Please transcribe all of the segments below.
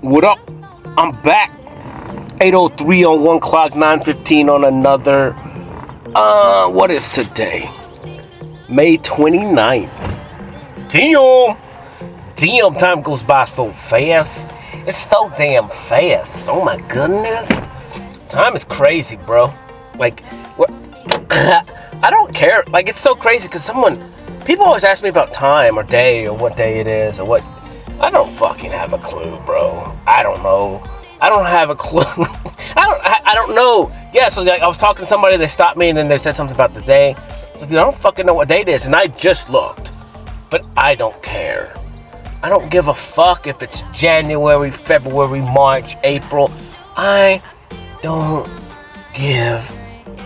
What up? I'm back. 8:03 on one clock, 9:15 on another. What is today? May 29th. Damn, time goes by so fast. It's so damn fast. Oh my goodness. Time is crazy, bro. Like, what? I don't care. Like, it's so crazy because people always ask me about time or day or what day it is or what. I don't fucking have a clue, bro. I don't know. I don't have a clue. I don't know. Yeah, so like I was talking to somebody, they stopped me and then they said something about the day. So dude, I don't fucking know what date it is, and I just looked. But I don't care. I don't give a fuck if it's January, February, March, April. I don't give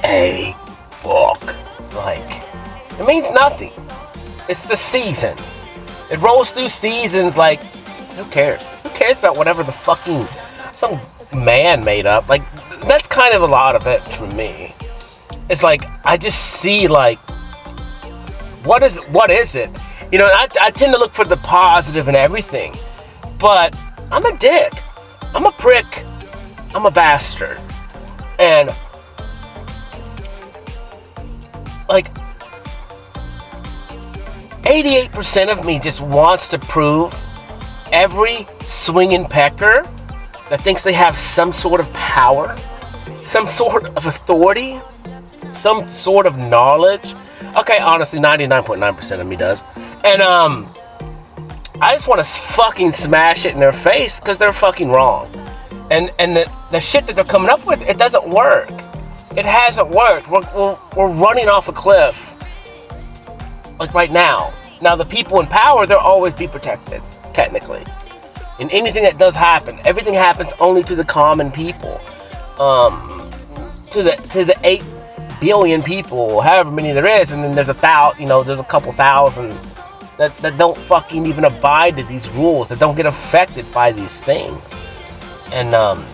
a fuck. Like, it means nothing. It's the season. It rolls through seasons. Like, who cares? Who cares about whatever the fucking some man made up? Like, that's kind of a lot of it for me. It's like I just see like, what is it? You know, I tend to look for the positive in everything, but I'm a dick. I'm a prick. I'm a bastard. And like 88% of me just wants to prove every swinging pecker that thinks they have some sort of power, some sort of authority, some sort of knowledge. Okay, honestly, 99.9% of me does. And I just want to fucking smash it in their face because they're fucking wrong. And the shit that they're coming up with, it doesn't work. It hasn't worked. We're running off a cliff. Like right now. Now the people in power, they'll always be protected, technically. In anything that does happen, everything happens only to the common people. To the 8 billion people, however many there is, and then there's there's a couple thousand that don't fucking even abide to these rules, that don't get affected by these things. And I'm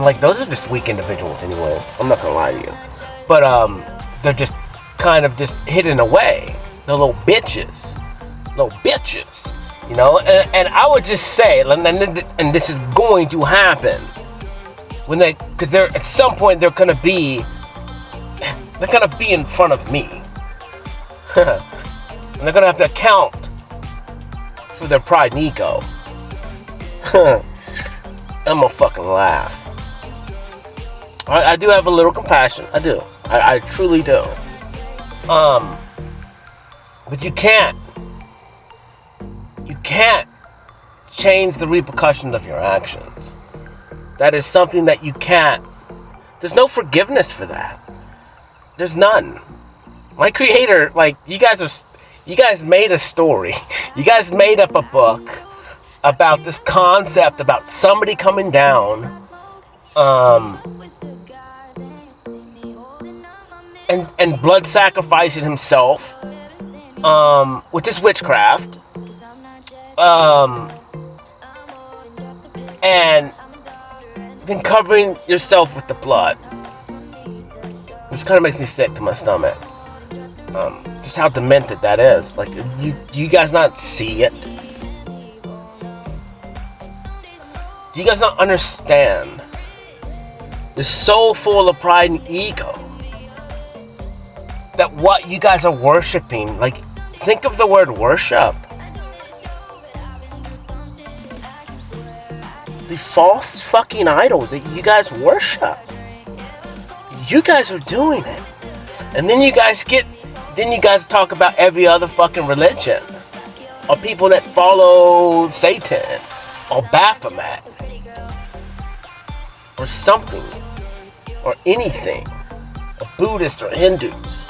like, those are just weak individuals anyways. I'm not gonna lie to you. But they're just kind of just hidden away. They're little bitches. You know? And I would just say, and this is going to happen, because they're at some point they're gonna be in front of me. And they're gonna have to account for their pride and ego. I'm gonna fucking laugh. I do have a little compassion. I do. I truly do. But you can't change the repercussions of your actions. That is something that you can't. There's no forgiveness for that. There's none. My creator, like, you guys made a story. You guys made up a book about this concept about somebody coming down, and blood sacrificing himself, which is witchcraft, and then covering yourself with the blood, which kind of makes me sick to my stomach. Just how demented that is. Like, do you guys not see it? Do you guys not understand? You're so full of pride and ego that what you guys are worshiping, like, think of the word worship. The false fucking idol that you guys worship. You guys are doing it. And then you guys talk about every other fucking religion, or people that follow Satan, or Baphomet, or something, or anything, or Buddhists or Hindus.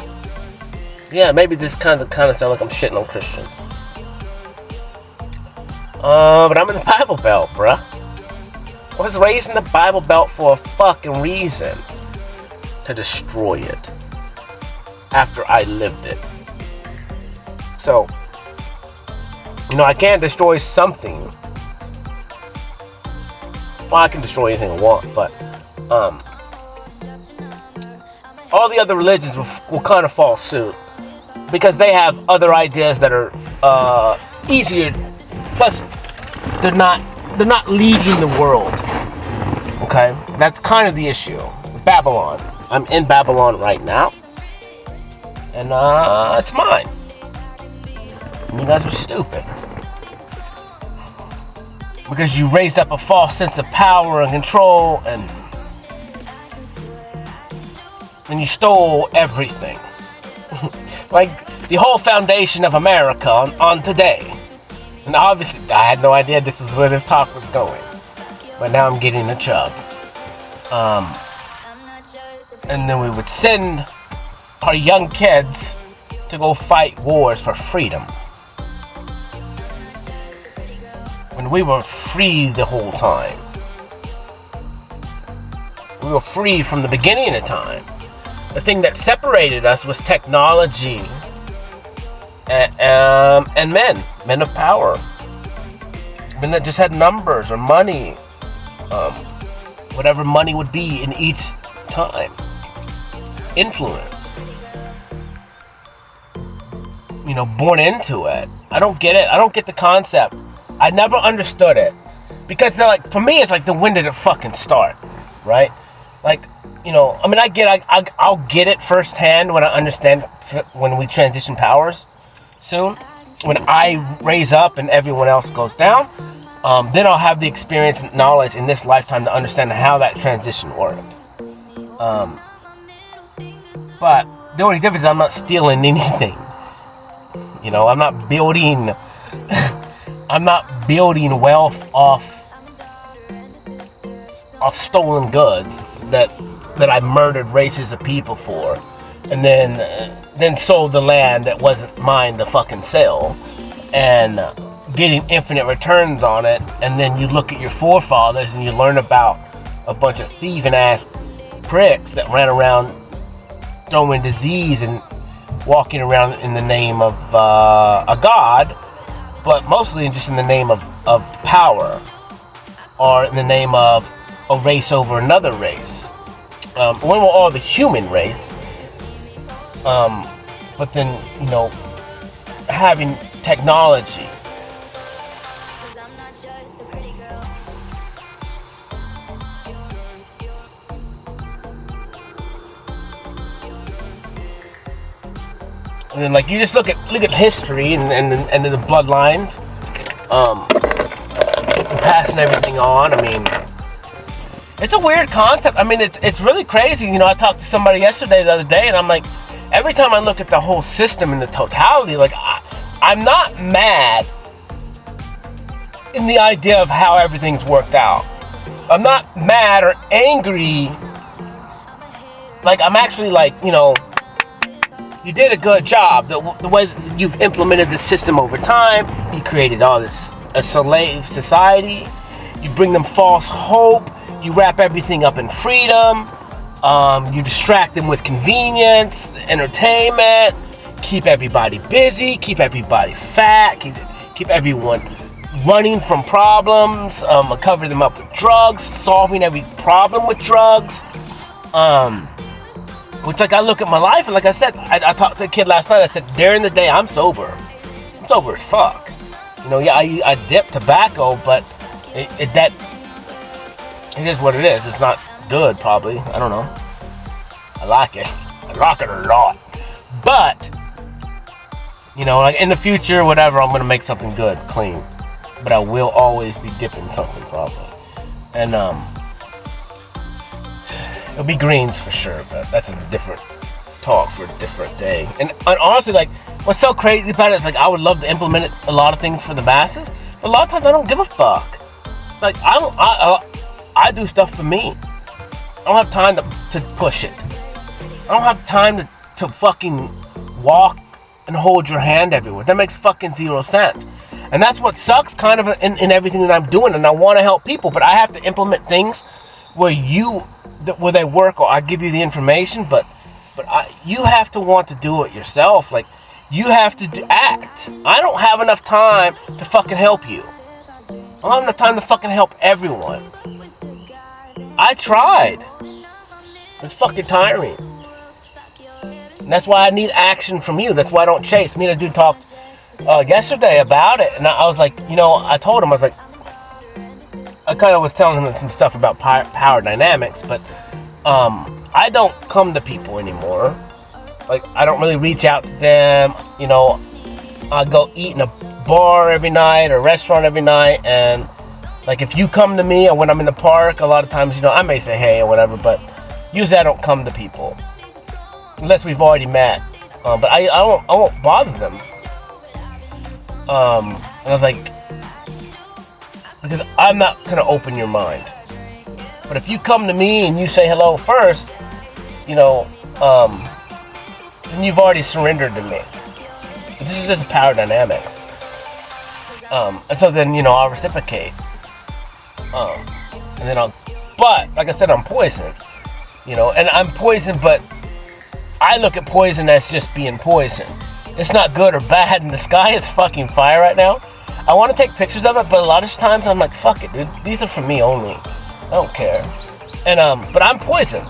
Yeah, maybe this kind of sound like I'm shitting on Christians. But I'm in the Bible Belt, bruh. I was raised in the Bible Belt for a fucking reason. To destroy it. After I lived it. So, I can't destroy something. Well, I can destroy anything I want, but all the other religions will kind of fall suit, because they have other ideas that are easier. Plus, they're not they're not leading the world. Okay, that's kind of the issue. Babylon. I'm in Babylon right now, and it's mine. You guys are stupid because you raised up a false sense of power and control, and you stole everything. Like the whole foundation of America on today. And obviously, I had no idea this was where this talk was going. But now I'm getting a chub. And then we would send our young kids to go fight wars for freedom. When we were free the whole time. We were free from the beginning of time. The thing that separated us was technology and men of power. Men that just had numbers or money. Whatever money would be in each time. Influence. You know, born into it. I don't get it. I don't get the concept. I never understood it. Because they're like, for me, it's like, when did it fucking start? Right? Like, you know, I mean, I'll get it firsthand when I understand when we transition powers soon. When I raise up and everyone else goes down, then I'll have the experience and knowledge in this lifetime to understand how that transition worked. But the only difference is I'm not stealing anything. You know, I'm not building wealth off stolen goods that I murdered races of people for, and then sold the land that wasn't mine to fucking sell, and getting infinite returns on it. And then you look at your forefathers and you learn about a bunch of thieving ass pricks that ran around throwing disease and walking around in the name of a god, but mostly just in the name of power, or in the name of a race over another race. When we're all the human race, but then, you know, having technology. And then, like, you just look at history and the bloodlines, passing everything on. I mean, it's a weird concept. I mean, it's really crazy. You know, I talked to somebody yesterday, the other day, and I'm like, every time I look at the whole system and the totality, like, I'm not mad in the idea of how everything's worked out. I'm not mad or angry. Like, I'm actually like, you know, you did a good job. The way that you've implemented the system over time, you created all this a slave society. You bring them false hope. You wrap everything up in freedom. You distract them with convenience, entertainment. Keep everybody busy. Keep everybody fat. Keep everyone running from problems. Cover them up with drugs. Solving every problem with drugs. Which, like, I look at my life, and like I said, I talked to a kid last night. I said, during the day, I'm sober. I'm sober as fuck. You know, yeah, I dip tobacco, but it is what it is. It's not good, probably. I don't know. I like it. I like it a lot. But, you know, like, in the future, whatever, I'm going to make something good, clean. But I will always be dipping something, probably. And, it'll be greens for sure, but that's a different talk for a different day. And honestly, like, what's so crazy about it is, like, I would love to implement a lot of things for the masses, but a lot of times I don't give a fuck. It's like, I do stuff for me. I don't have time to push it. I don't have time to fucking walk and hold your hand everywhere. That makes fucking zero sense. And that's what sucks kind of in everything that I'm doing, and I want to help people, but I have to implement things where they work, or I give you the information, but you have to want to do it yourself. Like, you have to act. I don't have enough time to fucking help you. I don't have enough time to fucking help everyone. I tried. It's fucking tiring. And that's why I need action from you. That's why I don't chase. Me and a dude talked yesterday about it, and I was like, you know, I told him, I was like, I kind of was telling him some stuff about power dynamics, but I don't come to people anymore. Like, I don't really reach out to them. You know, I go eat in a bar every night or a restaurant every night, and like if you come to me or when I'm in the park, a lot of times, you know, I may say hey or whatever, but usually I don't come to people unless we've already met. But I won't bother them. And I was like, because I'm not gonna open your mind. But if you come to me and you say hello first, you know, then you've already surrendered to me. This is just power dynamics. And so then, you know, I'll reciprocate. And then but like I said, I'm poison. You know, and I'm poison, but I look at poison as just being poison. It's not good or bad, and the sky is fucking fire right now. I want to take pictures of it, but a lot of times I'm like, fuck it, dude. These are for me only. I don't care. And but I'm poison.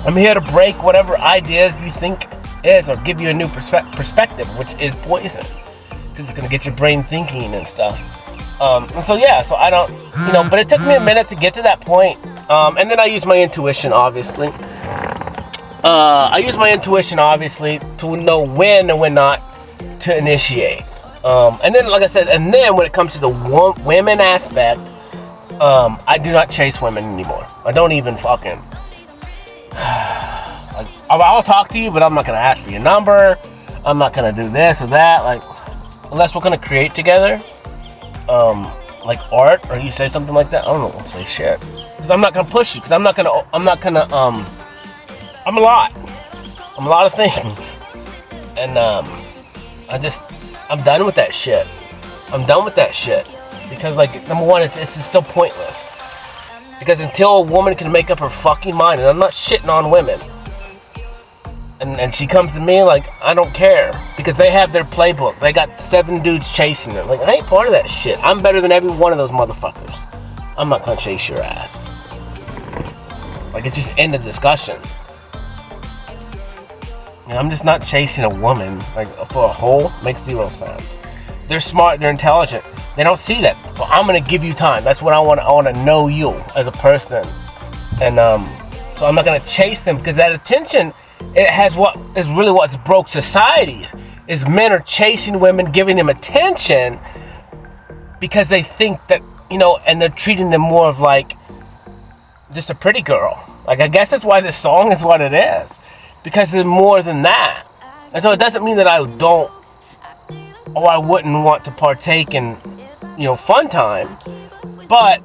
I'm here to break whatever ideas you think is, or give you a new perspective, which is poison, because it's gonna get your brain thinking and stuff. And so yeah, so I don't, you know, but it took me a minute to get to that point. And then I use my intuition, obviously. I use my intuition, obviously, to know when and when not to initiate. And then, like I said, and then when it comes to the women aspect, I do not chase women anymore. I don't even fucking. Like, I'll talk to you, but I'm not gonna ask for your number. I'm not gonna do this or that. Like, unless we're gonna create together, like art, or you say something like that. I don't know. Say shit. Because I'm not gonna push you. Because I'm not gonna. I'm a lot. I'm a lot of things. And I'm done with that shit. I'm done with that shit. Because, like, number one, it's just so pointless. Because until a woman can make up her fucking mind, and I'm not shitting on women, and she comes to me, like, I don't care. Because they have their playbook. They got 7 dudes chasing them. Like, I ain't part of that shit. I'm better than every one of those motherfuckers. I'm not gonna chase your ass. Like, it's just end of discussion. You know, I'm just not chasing a woman, like, for a whole. Makes zero sense. They're smart, they're intelligent. They don't see that. So I'm gonna give you time. That's what I want. I want to know you as a person. And so I'm not gonna chase them, because that attention, it has what is really what's broke societies. Is men are chasing women, giving them attention because they think that, you know, and they're treating them more of like just a pretty girl. Like, I guess that's why this song is what it is. Because there's more than that. And so it doesn't mean that I don't, or I wouldn't want to partake in, you know, fun time. But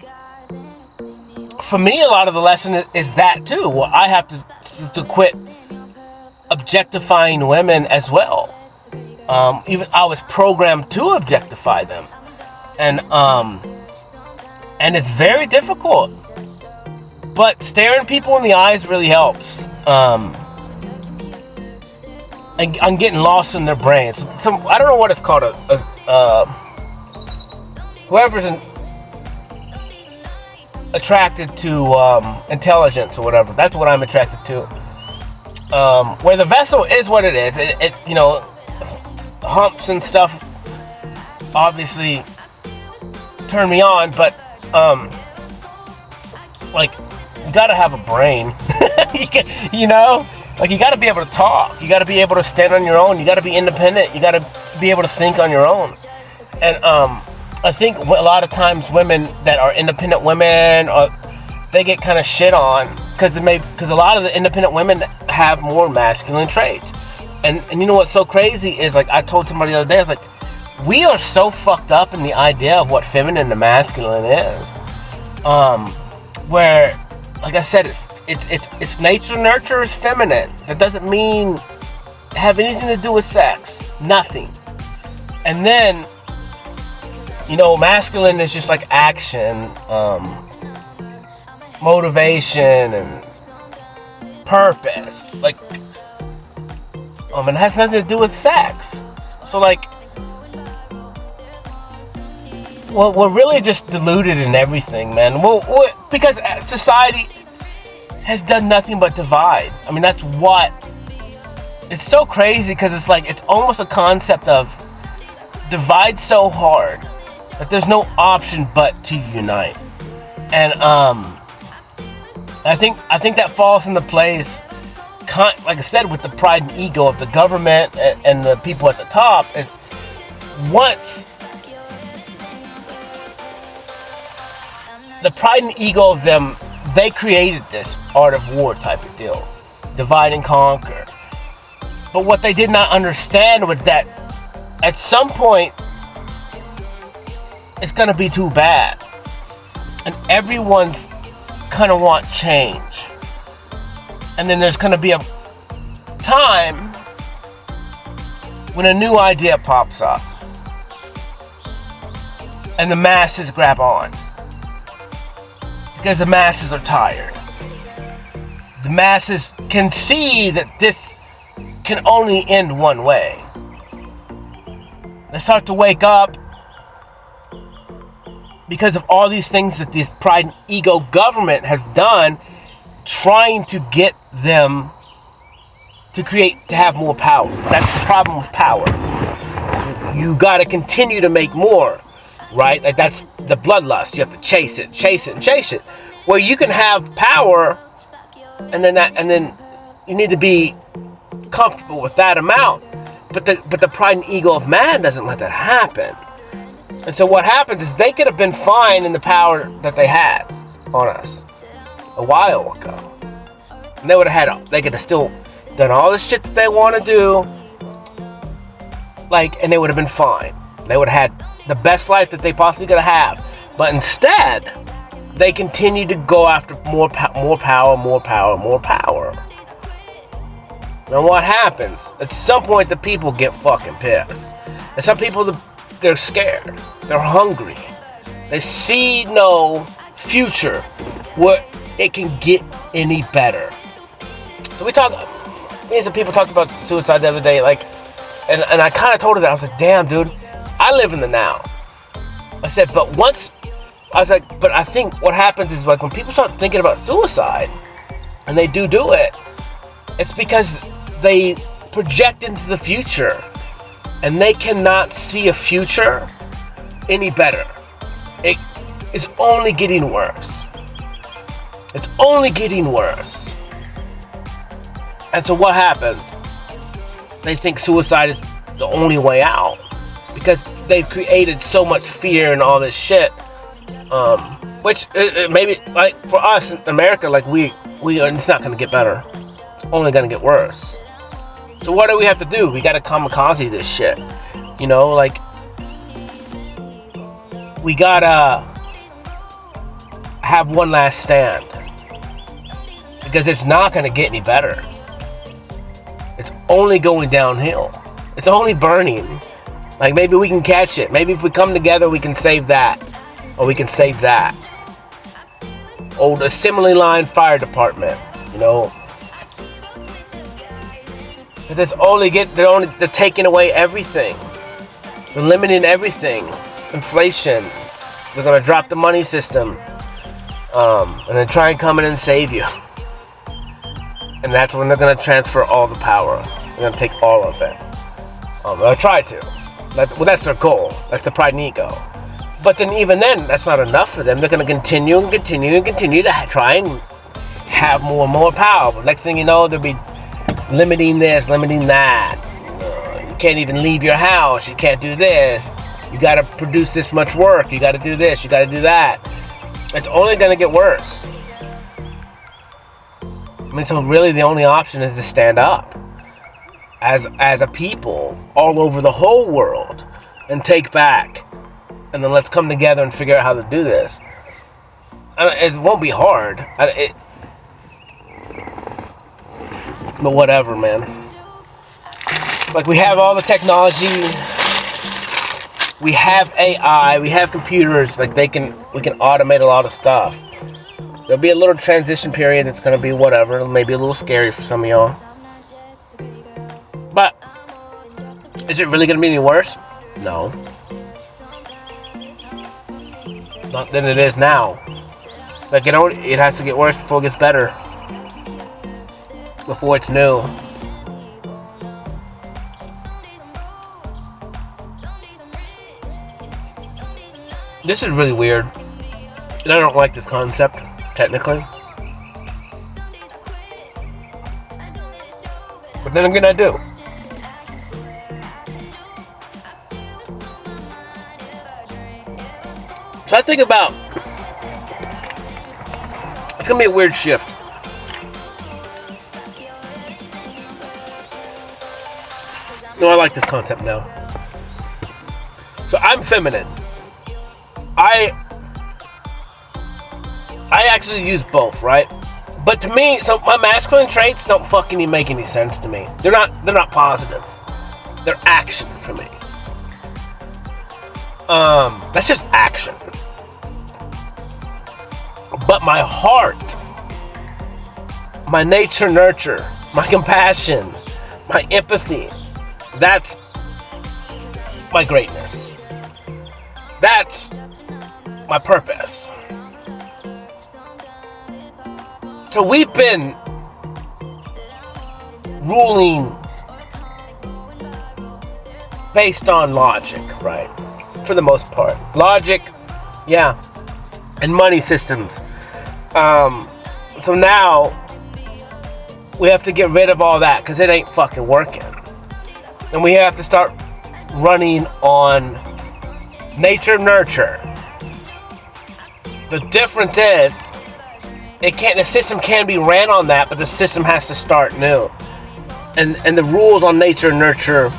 for me, a lot of the lesson is that too. Well, I have to quit objectifying women as well. Even I was programmed to objectify them. And it's very difficult. But staring people in the eyes really helps. I'm getting lost in their brains. I don't know what it's called. Whoever's attracted to intelligence or whatever. That's what I'm attracted to. Where the vessel is what it is. It you know, humps and stuff obviously turn me on, but like, you gotta have a brain. You know? Like, you got to be able to talk. You got to be able to stand on your own. You got to be independent. You got to be able to think on your own. And I think a lot of times women that are independent women, they get kind of shit on because a lot of the independent women have more masculine traits. And you know what's so crazy is, like, I told somebody the other day, I was like, we are so fucked up in the idea of what feminine and masculine is. Where, like I said, it's nature, nurture is feminine. That doesn't mean have anything to do with sex. Nothing. And then, you know, masculine is just like action, motivation, and purpose. Like, it has nothing to do with sex. So, like, well, we're really just deluded in everything, man. Because society has done nothing but divide. I mean, that's what. It's so crazy because it's like, it's almost a concept of divide so hard that there's no option but to unite. And I think that falls into place, like I said, with the pride and ego of the government and the people at the top. It's once the pride and ego of them, they created this art of war type of deal, divide and conquer. But what they did not understand was that at some point it's gonna be too bad, and everyone's gonna want change. And then there's gonna be a time when a new idea pops up, and the masses grab on. Because the masses are tired. The masses can see that this can only end one way. They start to wake up because of all these things that this pride and ego government has done, trying to get them to have more power. That's the problem with power. You gotta continue to make more, right? Like that's the bloodlust. You have to chase it, and chase it. Where you can have power, and then you need to be comfortable with that amount. But the pride and ego of man doesn't let that happen. And so what happens is they could have been fine in the power that they had on us a while ago. And they could have still done all the shit that they want to do, and they would have been fine. They would have had the best life that they possibly could have. But instead, they continue to go after more power. Now what happens? At some point, the people get fucking pissed. And some people, they're scared. They're hungry. They see no future where it can get any better. So me and some people talked about suicide the other day, and I kind of told her that. I was like, damn, dude, I live in the now. I said, but I think what happens is, when people start thinking about suicide, and they do it, it's because they project into the future, and they cannot see a future any better. It is only getting worse. It's only getting worse. And so what happens? They think suicide is the only way out, because they've created so much fear and all this shit. Which maybe, for us in America, it's not going to get better. It's only going to get worse. So what do we have to do? We got to kamikaze this shit. We got to have one last stand. Because it's not going to get any better. It's only going downhill. It's only burning. Maybe we can catch it. Maybe if we come together, we can save that. Or we can save that. Oh, the Assembly Line Fire Department. They're taking away everything. They're limiting everything. Inflation. They're going to drop the money system. And then try and come in and save you. And that's when they're going to transfer all the power. They're going to take all of it. They'll try to. That's their goal. That's the pride and ego. But then even then, that's not enough for them. They're going to continue to try and have more and more power. But next thing you know, they'll be limiting this, limiting that. You can't even leave your house. You can't do this. You got to produce this much work. You got to do this. You got to do that. It's only going to get worse. So really the only option is to stand up as a people all over the whole world and take back. And then let's come together and figure out how to do this. It won't be hard. But whatever, man. We have all the technology. We have AI. We have computers. We can automate a lot of stuff. There'll be a little transition period. It's going to be whatever. Maybe a little scary for some of y'all. But is it really going to be any worse? No. Not than it is now. It has to get worse before it gets better. Before it's new. This is really weird. And I don't like this concept, technically. But then again, I do. So I think about, it's going to be a weird shift. No, I like this concept now. So I'm feminine. I actually use both, right? But to me, so my masculine traits don't fucking even make any sense to me. They're not positive. They're action for me. That's just action. But my heart, my nature nurture, my compassion, my empathy, that's my greatness. That's my purpose. So we've been ruling based on logic, right? For the most part. Logic, yeah. And money systems. So now we have to get rid of all that because it ain't fucking working. And we have to start running on nature nurture. The difference is the system can be ran on that, but the system has to start new. And the rules on nature nurture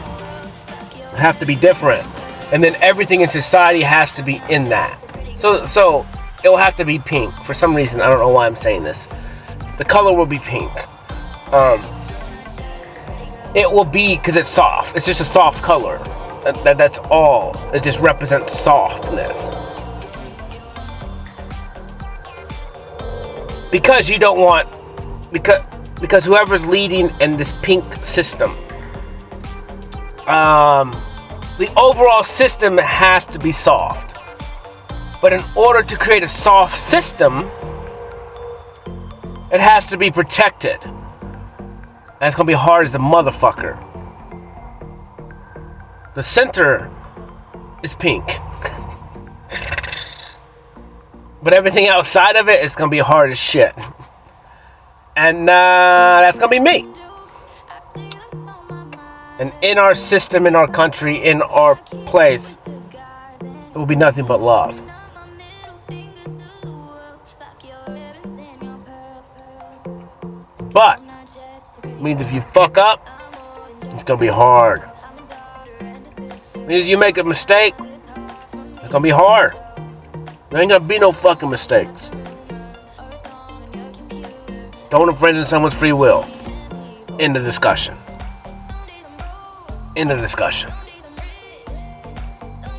have to be different. And then everything in society has to be in that. So it will have to be pink. For some reason, I don't know why I'm saying this. The color will be pink. It will be, because it's soft. It's just a soft color. That's all. It just represents softness. Because you don't want, because whoever's leading in this pink system, the overall system has to be soft. But in order to create a soft system, it has to be protected. And it's going to be hard as a motherfucker. The center is pink. But everything outside of it is going to be hard as shit. And that's going to be me. And in our system, in our country, in our place, it will be nothing but love. But it means if you fuck up, it's going to be hard. It means if you make a mistake, it's going to be hard. There ain't going to be no fucking mistakes. Don't infringe on someone's free will. End of discussion. End of discussion.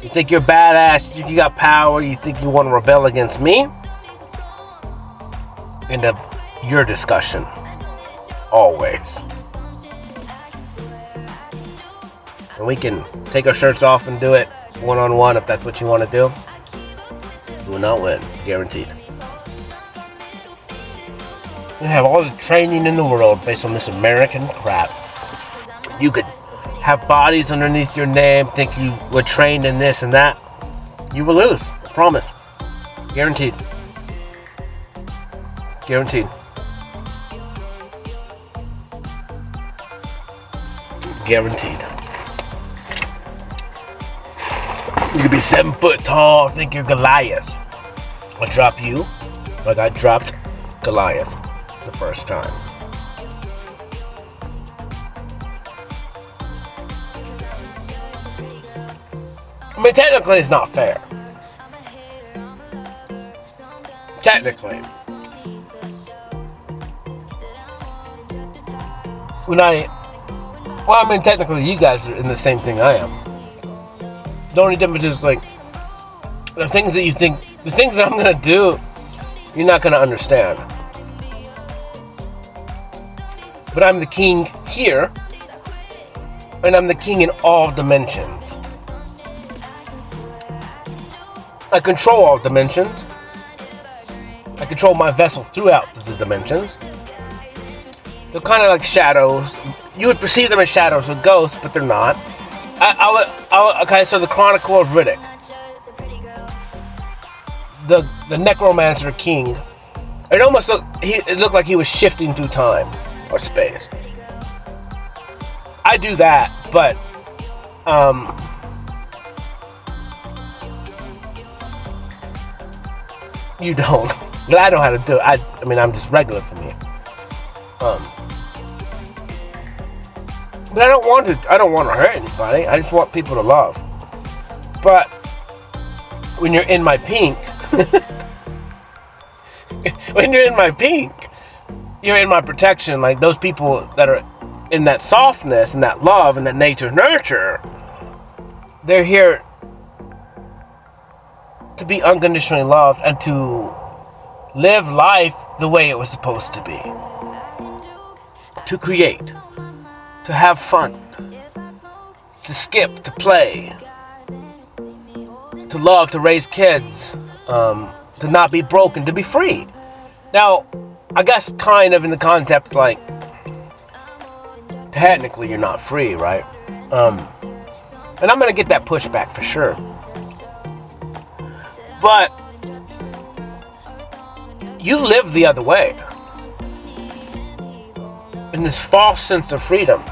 You think you're badass, you think you got power, you think you want to rebel against me? End of your discussion. Always. And we can take our shirts off and do it one-on-one if that's what you want to do. You will not win. Guaranteed. You have all the training in the world based on this American crap. You could have bodies underneath your name, think you were trained in this and that. You will lose. I promise. Guaranteed. Guaranteed. Guaranteed. You could be 7 foot tall, think you're Goliath. I'll drop you like I dropped Goliath the first time. I mean, technically it's not fair. Technically. Well, I mean, technically you guys are in the same thing I am. The only difference is, like, the things that you think, the things that I'm going to do, you're not going to understand. But I'm the king here, and I'm the king in all dimensions. I control all dimensions. I control my vessel throughout the dimensions. They're kind of like shadows. You would perceive them as shadows or ghosts, but they're not. Okay, so the Chronicle of Riddick. the necromancer king. It almost it looked like he was shifting through time or space. I do that, but you don't. But I know how to do it. I mean, I'm just regular for me. But I don't want to hurt anybody. I just want people to love. But when you're in my pink, when you're in my pink, you're in my protection. Like those people that are in that softness and that love and that nature nurture, they're here to be unconditionally loved and to live life the way it was supposed to be. To create, to have fun, to skip, to play, to love, to raise kids, to not be broken, to be free. Now, I guess kind of in the concept, like, technically you're not free, right? And I'm going to get that pushback for sure. But you live the other way. In this false sense of freedom.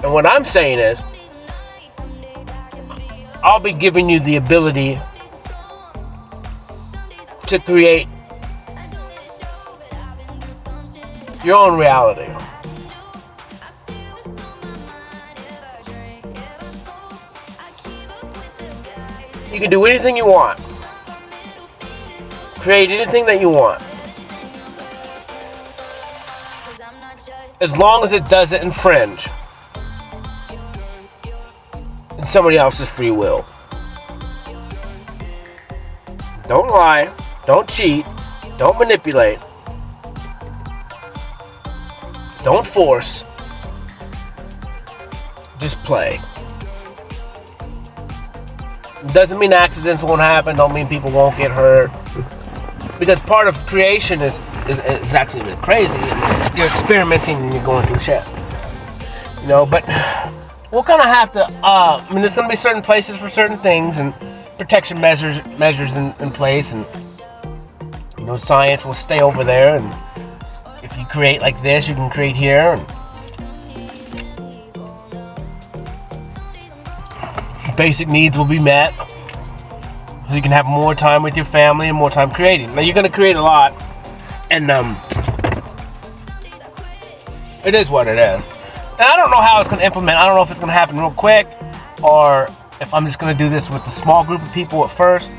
And what I'm saying is, I'll be giving you the ability to create your own reality. You can do anything you want. Create anything that you want. As long as it doesn't infringe in somebody else's free will. Don't lie. Don't cheat. Don't manipulate. Don't force. Just play. Doesn't mean accidents won't happen. Don't mean people won't get hurt. Because part of creation is actually really crazy. You're experimenting and you're going through shit. You know, but we'll kind of have to, I mean, there's going to be certain places for certain things and protection measures in place. And, you know, science will stay over there. And if you create like this, you can create here. And basic needs will be met. So you can have more time with your family and more time creating. Now, you're going to create a lot. And, it is what it is. And I don't know how it's going to implement. I don't know if it's going to happen real quick, or if I'm just going to do this with a small group of people at first,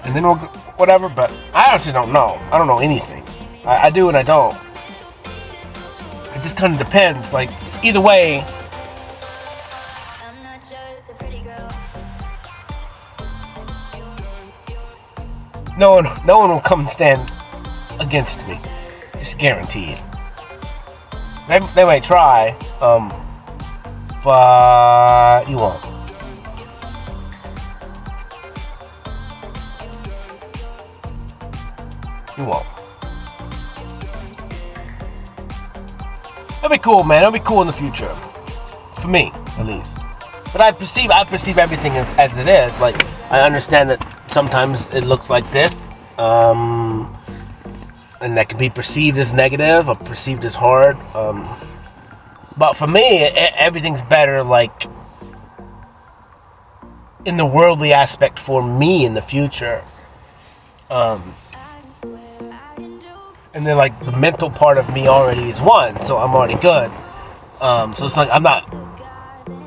and then we'll whatever. But I honestly don't know. I don't know anything. I do and I don't. It just kind of depends. Like, either way, no one will come and stand against me. Just guaranteed. They might try, but you won't. You won't. It'll be cool, man. It'll be cool in the future. For me, at least. But I perceive everything as it is. Like, I understand that sometimes it looks like this. And that can be perceived as negative or perceived as hard. But for me, everything's better, like, in the worldly aspect for me in the future. And then, like, the mental part of me already is one, so I'm already good. So it's like I'm not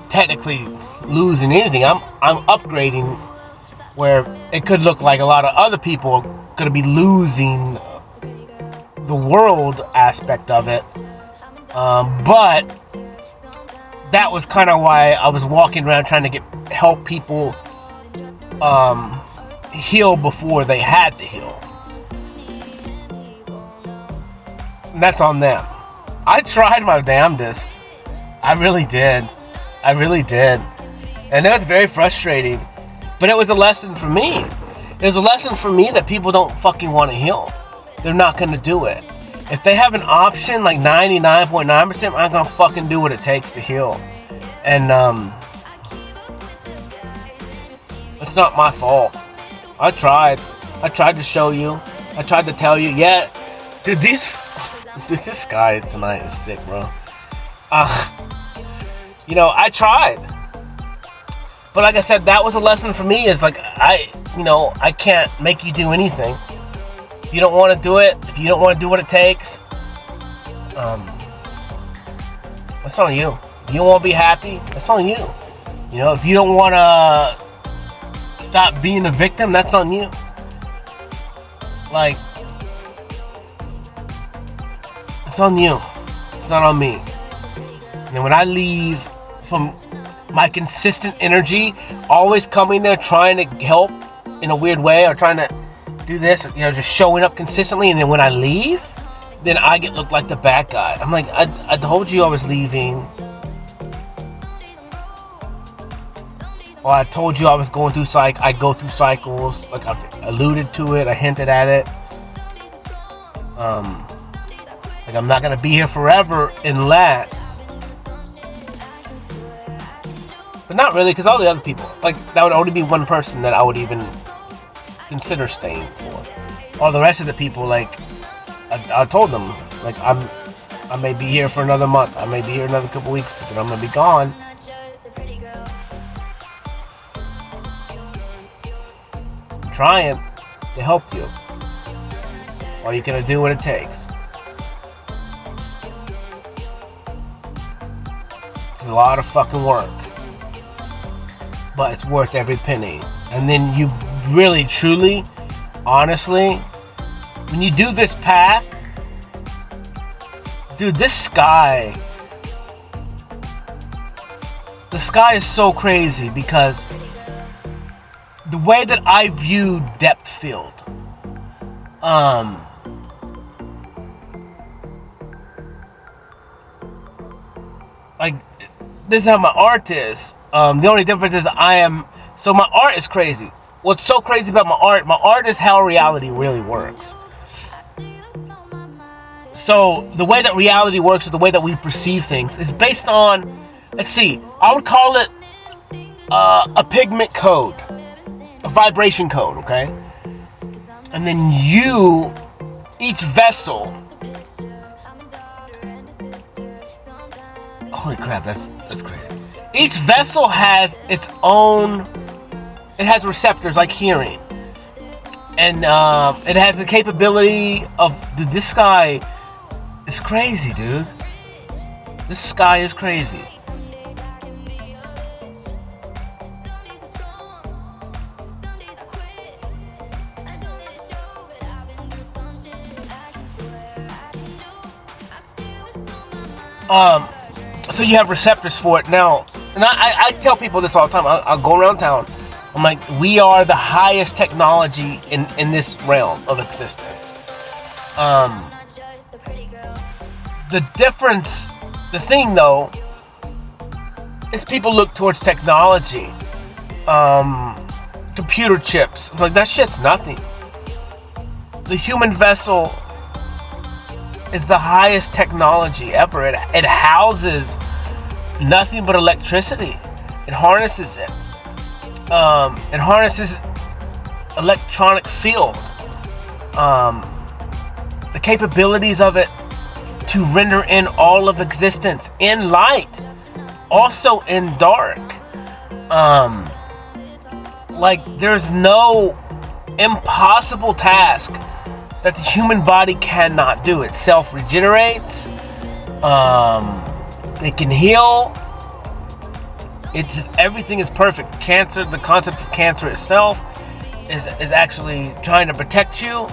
technically losing anything. I'm upgrading, where it could look like a lot of other people are going to be losing the world aspect of it. But that was kind of why I was walking around trying to help people heal before they had to heal. And that's on them. I tried my damnedest. I really did. And it was very frustrating. But it was a lesson for me. It was a lesson for me that people don't fucking want to heal. They're not going to do it. If they have an option, like 99.9%, I'm going to fucking do what it takes to heal. And, it's not my fault. I tried. I tried to show you. I tried to tell you. Yeah, dude, this guy tonight is sick, bro. I tried. But like I said, that was a lesson for me. Is like I can't make you do anything. If you don't want to do it, if you don't want to do what it takes, that's on you. If you don't want to be happy, that's on you. If you don't want to stop being a victim, that's on you. Like, it's on you. It's not on me. And when I leave from my consistent energy, always coming there trying to help in a weird way, or trying to do this, just showing up consistently, and then when I leave, then I get looked like the bad guy. I'm like, I told you I was leaving. Or I told you I was going through I go through cycles. Like, I've alluded to it, I hinted at it. Like, I'm not gonna be here forever unless. But not really, because all the other people, like, that would only be one person that I would even consider staying for. All the rest of the people, like, I told them, like, I may be here for another month, I may be here another couple weeks, but then I'm gonna be gone. I'm trying to help you. Are you gonna do what it takes? It's a lot of fucking work, but it's worth every penny. And then you really, truly, honestly, when you do this path, dude, the sky is so crazy, because the way that I view depth field, like, this is how my art is. The only difference is so my art is crazy. What's so crazy about my art is how reality really works. So the way that reality works, or the way that we perceive things, is based on, let's see, I would call it a pigment code, a vibration code, okay? And then each vessel, holy crap, that's crazy. Each vessel has its own, it has receptors like hearing. And it has the capability of, this sky is crazy, dude. This sky is crazy. So you have receptors for it now. And I tell people this all the time. I'll go around town. I'm like, we are the highest technology in this realm of existence. The difference, the thing though, is people look towards technology. Computer chips. I'm like, that shit's nothing. The human vessel is the highest technology ever. It houses nothing but electricity. It harnesses it. It harnesses electronic field. The capabilities of it to render in all of existence in light, also in dark. Like, there's no impossible task that the human body cannot do. It self-regenerates. It can heal. Everything is perfect. Cancer, the concept of cancer itself is actually trying to protect you.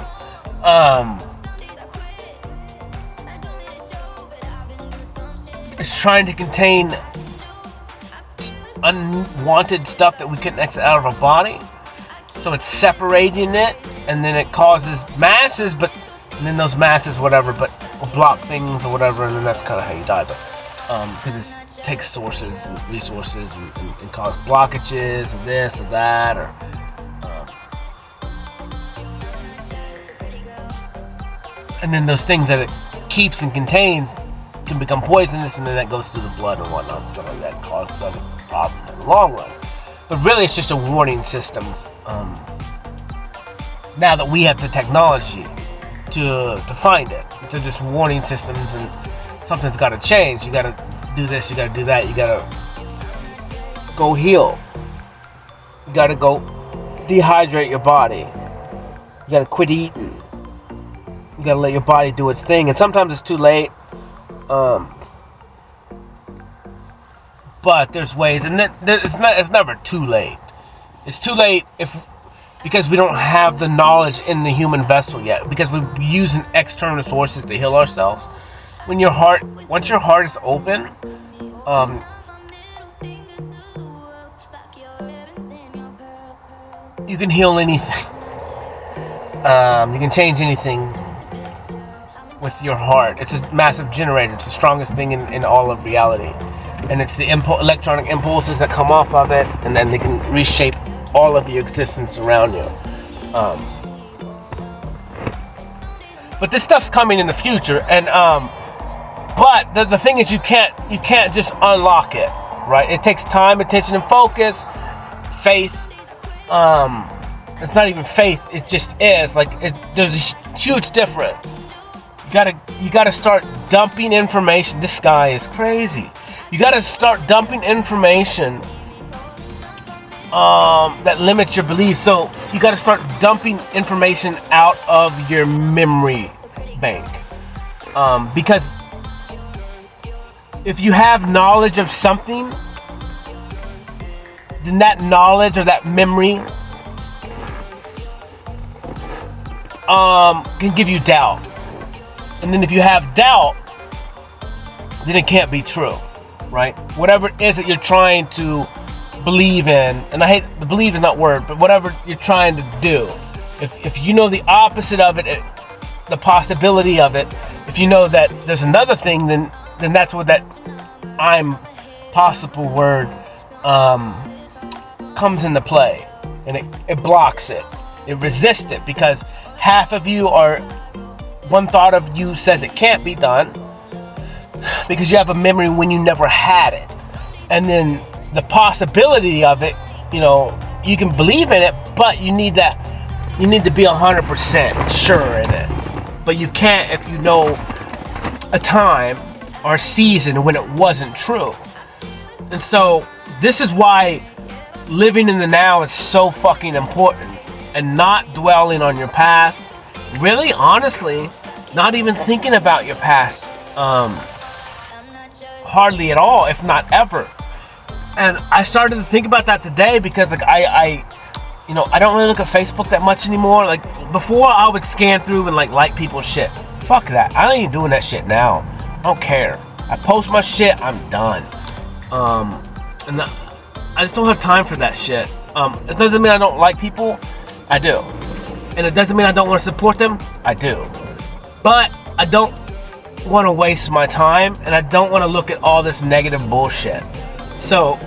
It's trying to contain unwanted stuff that we couldn't exit out of our body. So it's separating it, and then it causes masses, and then those masses, whatever, but will block things or whatever, and then that's kind of how you die. But because it takes sources and resources and cause blockages or this or that, or and then those things that it keeps and contains can become poisonous, and then that goes through the blood and whatnot, and stuff like that, causes other problems in the long run. But really, it's just a warning system. Now that we have the technology to find it, to just warning systems, and something's got to change. You got to do this, you got to do that, you got to go heal. You got to go dehydrate your body. You got to quit eating. You got to let your body do its thing. And sometimes it's too late. But there's ways, and it's never too late. It's too late because we don't have the knowledge in the human vessel yet, because we're using external sources to heal ourselves. Once your heart is open, you can heal anything. You can change anything with your heart. It's a massive generator. It's the strongest thing in all of reality. And it's the electronic impulses that come off of it, and then they can reshape all of your existence around you. But this stuff's coming in the future, and but the thing is, you can't just unlock it, right? It takes time, attention, and focus. Faith. It's not even faith. It just is. There's a huge difference. You gotta start dumping information. This guy is crazy. You gotta start dumping information that limits your beliefs. So you gotta start dumping information out of your memory bank. Because if you have knowledge of something, then that knowledge or that memory can give you doubt. And then if you have doubt, then it can't be true, right? Whatever it is that you're trying to believe in, and I hate the believe is not word, but whatever you're trying to do, if you know the opposite of it, the possibility of it, if you know that there's another thing, then that's what that I'm possible word comes into play, and it blocks it, it resists it, because half of you are, one thought of you says it can't be done because you have a memory when you never had it, and then the possibility of it, you can believe in it, but you need to be 100% sure in it. But you can't if you know a time or a season when it wasn't true. And so this is why living in the now is so fucking important, and not dwelling on your past. Really, honestly, not even thinking about your past, hardly at all, if not ever. And I started to think about that today because, I don't really look at Facebook that much anymore. Before, I would scan through and like people's shit. Fuck that. I ain't doing that shit now. I don't care. I post my shit. I'm done. And I just don't have time for that shit. It doesn't mean I don't like people. I do. And it doesn't mean I don't want to support them. I do. But I don't want to waste my time, and I don't want to look at all this negative bullshit. So,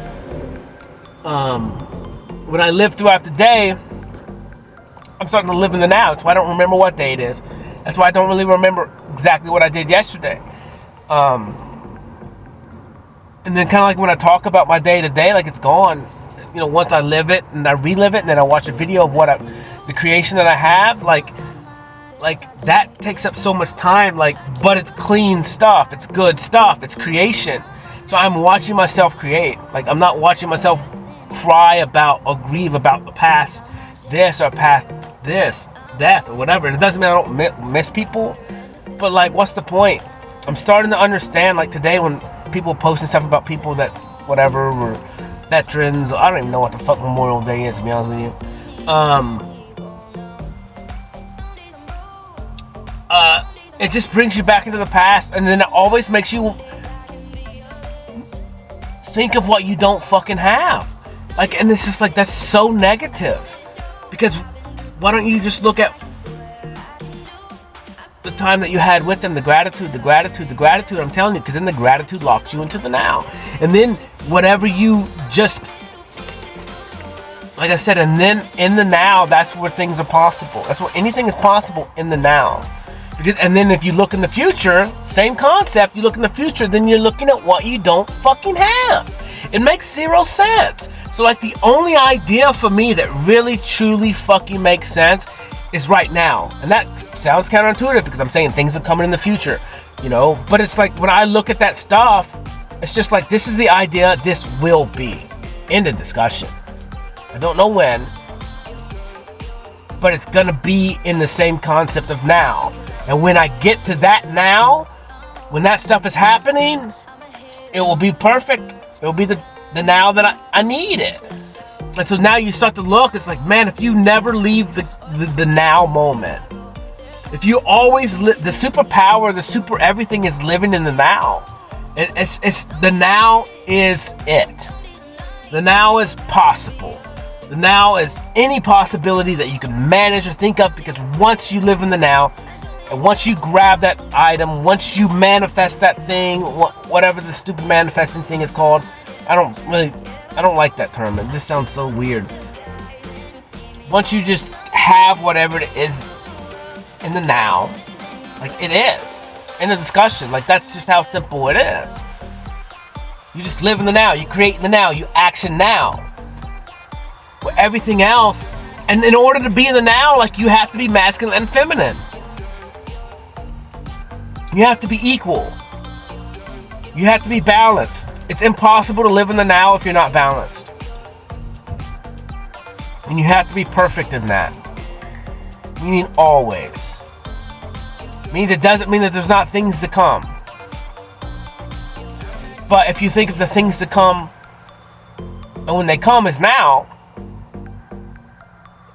when I live throughout the day, I'm starting to live in the now. That's why I don't remember what day it is. That's why I don't really remember exactly what I did yesterday. And then kind of like when I talk about my day to day, it's gone. Once I live it and I relive it, and then I watch a video of the creation that I have, that takes up so much time, but it's clean stuff, it's good stuff, it's creation. So I'm watching myself create. I'm not watching myself cry about or grieve about the past this or past this, death or whatever. And it doesn't mean I don't miss people, but what's the point? I'm starting to understand, today when people posting stuff about people that whatever were veterans, I don't even know what the fuck Memorial Day is, to be honest with you. It just brings you back into the past, and then it always makes you think of what you don't fucking have. And it's just that's so negative. Because why don't you just look at the time that you had with them, the gratitude, I'm telling you, because then the gratitude locks you into the now. And then whatever you just, like I said, and then in the now, that's where things are possible. That's where anything is possible, in the now. And then if you look in the future, same concept, you look in the future, then you're looking at what you don't fucking have. It makes zero sense. So the only idea for me that really truly fucking makes sense is right now. And that sounds counterintuitive because I'm saying things are coming in the future, but it's like when I look at that stuff, it's just like, this is the idea, this will be. End of discussion. I don't know when, but it's gonna be in the same concept of now. And when I get to that now, when that stuff is happening, it will be perfect. It will be the now that I need it. And so now you start to look, it's like, man, if you never leave the now moment, if you always the superpower, the super everything is living in the now. It's the now is it. The now is possible. The now is any possibility that you can manage or think of, because once you live in the now, and once you grab that item, once you manifest that thing, whatever the stupid manifesting thing is called, I don't like that term. It just sounds so weird. Once you just have whatever it is in the now, like it is, in the discussion, like that's just how simple it is. You just live in the now, you create in the now, you action now. With everything else, and in order to be in the now, like, you have to be masculine and feminine. You have to be equal. You have to be balanced. It's impossible to live in the now if you're not balanced. And you have to be perfect in that. Meaning always. Means it doesn't mean that there's not things to come. But if you think of the things to come, and when they come is now,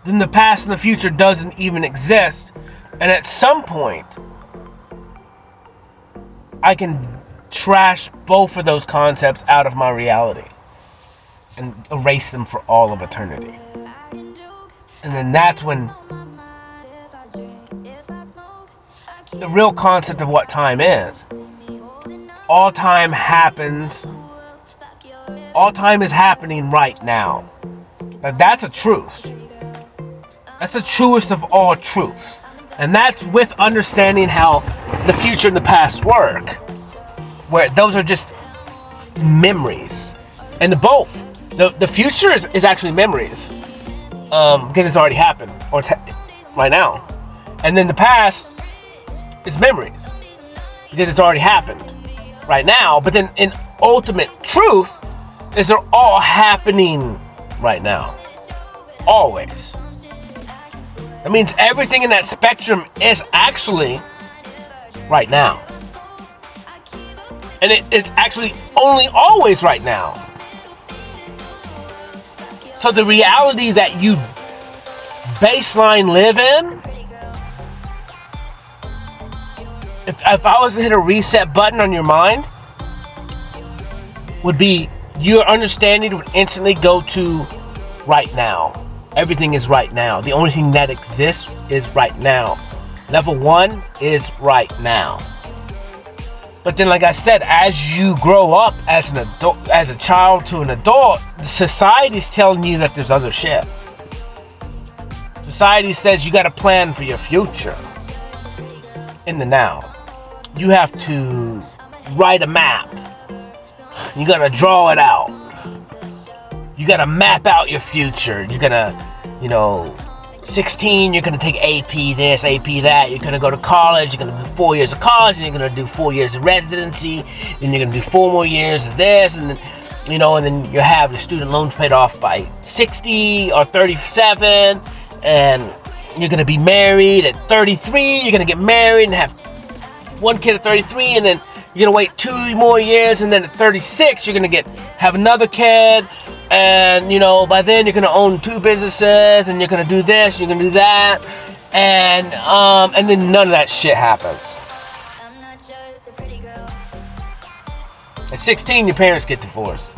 then the past and the future doesn't even exist. And at some point, I can trash both of those concepts out of my reality and erase them for all of eternity. And then that's when the real concept of what time is. All time happens. All time is happening right now. Now that's a truth. That's the truest of all truths. And that's with understanding how the future and the past work. Where those are just memories. And the future is actually memories. Because it's already happened. Or it's right now. And then the past is memories. Because it's already happened. Right now. But then in ultimate truth, is they're all happening right now. Always. That means everything in that spectrum is actually right now. And it's actually only always right now. So the reality that you baseline live in, if I was to hit a reset button on your mind, would be your understanding would instantly go to right now. Everything is right now. The only thing that exists is right now. Level 1 is right now. But then, like I said, as you grow up as an adult, as a child to an adult, society's telling you that there's other shit. Society says you got to plan for your future in the now. You have to write a map. You got to draw it out. You gotta map out your future. You're gonna, 16, you're gonna take AP this, AP that. You're gonna go to college. You're gonna do 4 years of college, and you're gonna do 4 years of residency. Then you're gonna do 4 more years of this, and then, and then you have your student loans paid off by 60 or 37, and you're gonna be married at 33. You're gonna get married and have one kid at 33, and then you're gonna wait 2 more years, and then at 36, you're gonna have another kid. And, by then you're going to own 2 businesses, and you're going to do this, you're going to do that, and then none of that shit happens. At 16, your parents get divorced.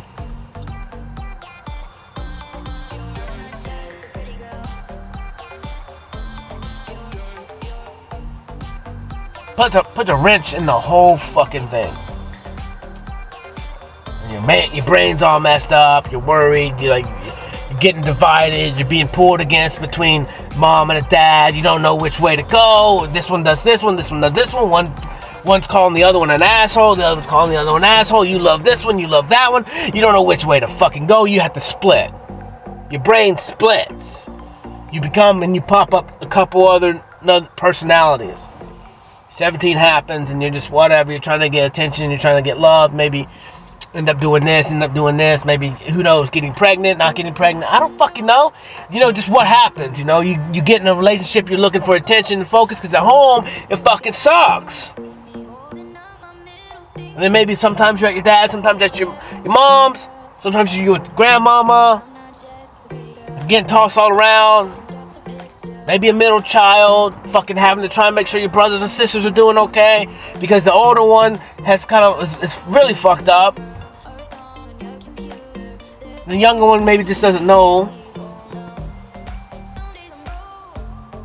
Puts a wrench in the whole fucking thing. Your brain's all messed up, you're worried, you're getting divided, you're being pulled against between mom and a dad, you don't know which way to go, this one does this one does this one, one's calling the other one an asshole, the other's calling the other one an asshole, you love this one, you love that one, you don't know which way to fucking go, you have to split. Your brain splits. You become and you pop up a couple other personalities. 17 happens and you're just whatever. You're trying to get attention. You're trying to get love. Maybe end up doing this. Maybe, who knows, getting pregnant, not getting pregnant. I don't fucking know. Just what happens. You get in a relationship. You're looking for attention and focus because at home, it fucking sucks. And then maybe sometimes you're at your dad's. Sometimes at your mom's. Sometimes you're with grandmama. Getting tossed all around. Maybe a middle child, fucking having to try and make sure your brothers and sisters are doing okay because the older one has it's really fucked up. The younger one maybe just doesn't know.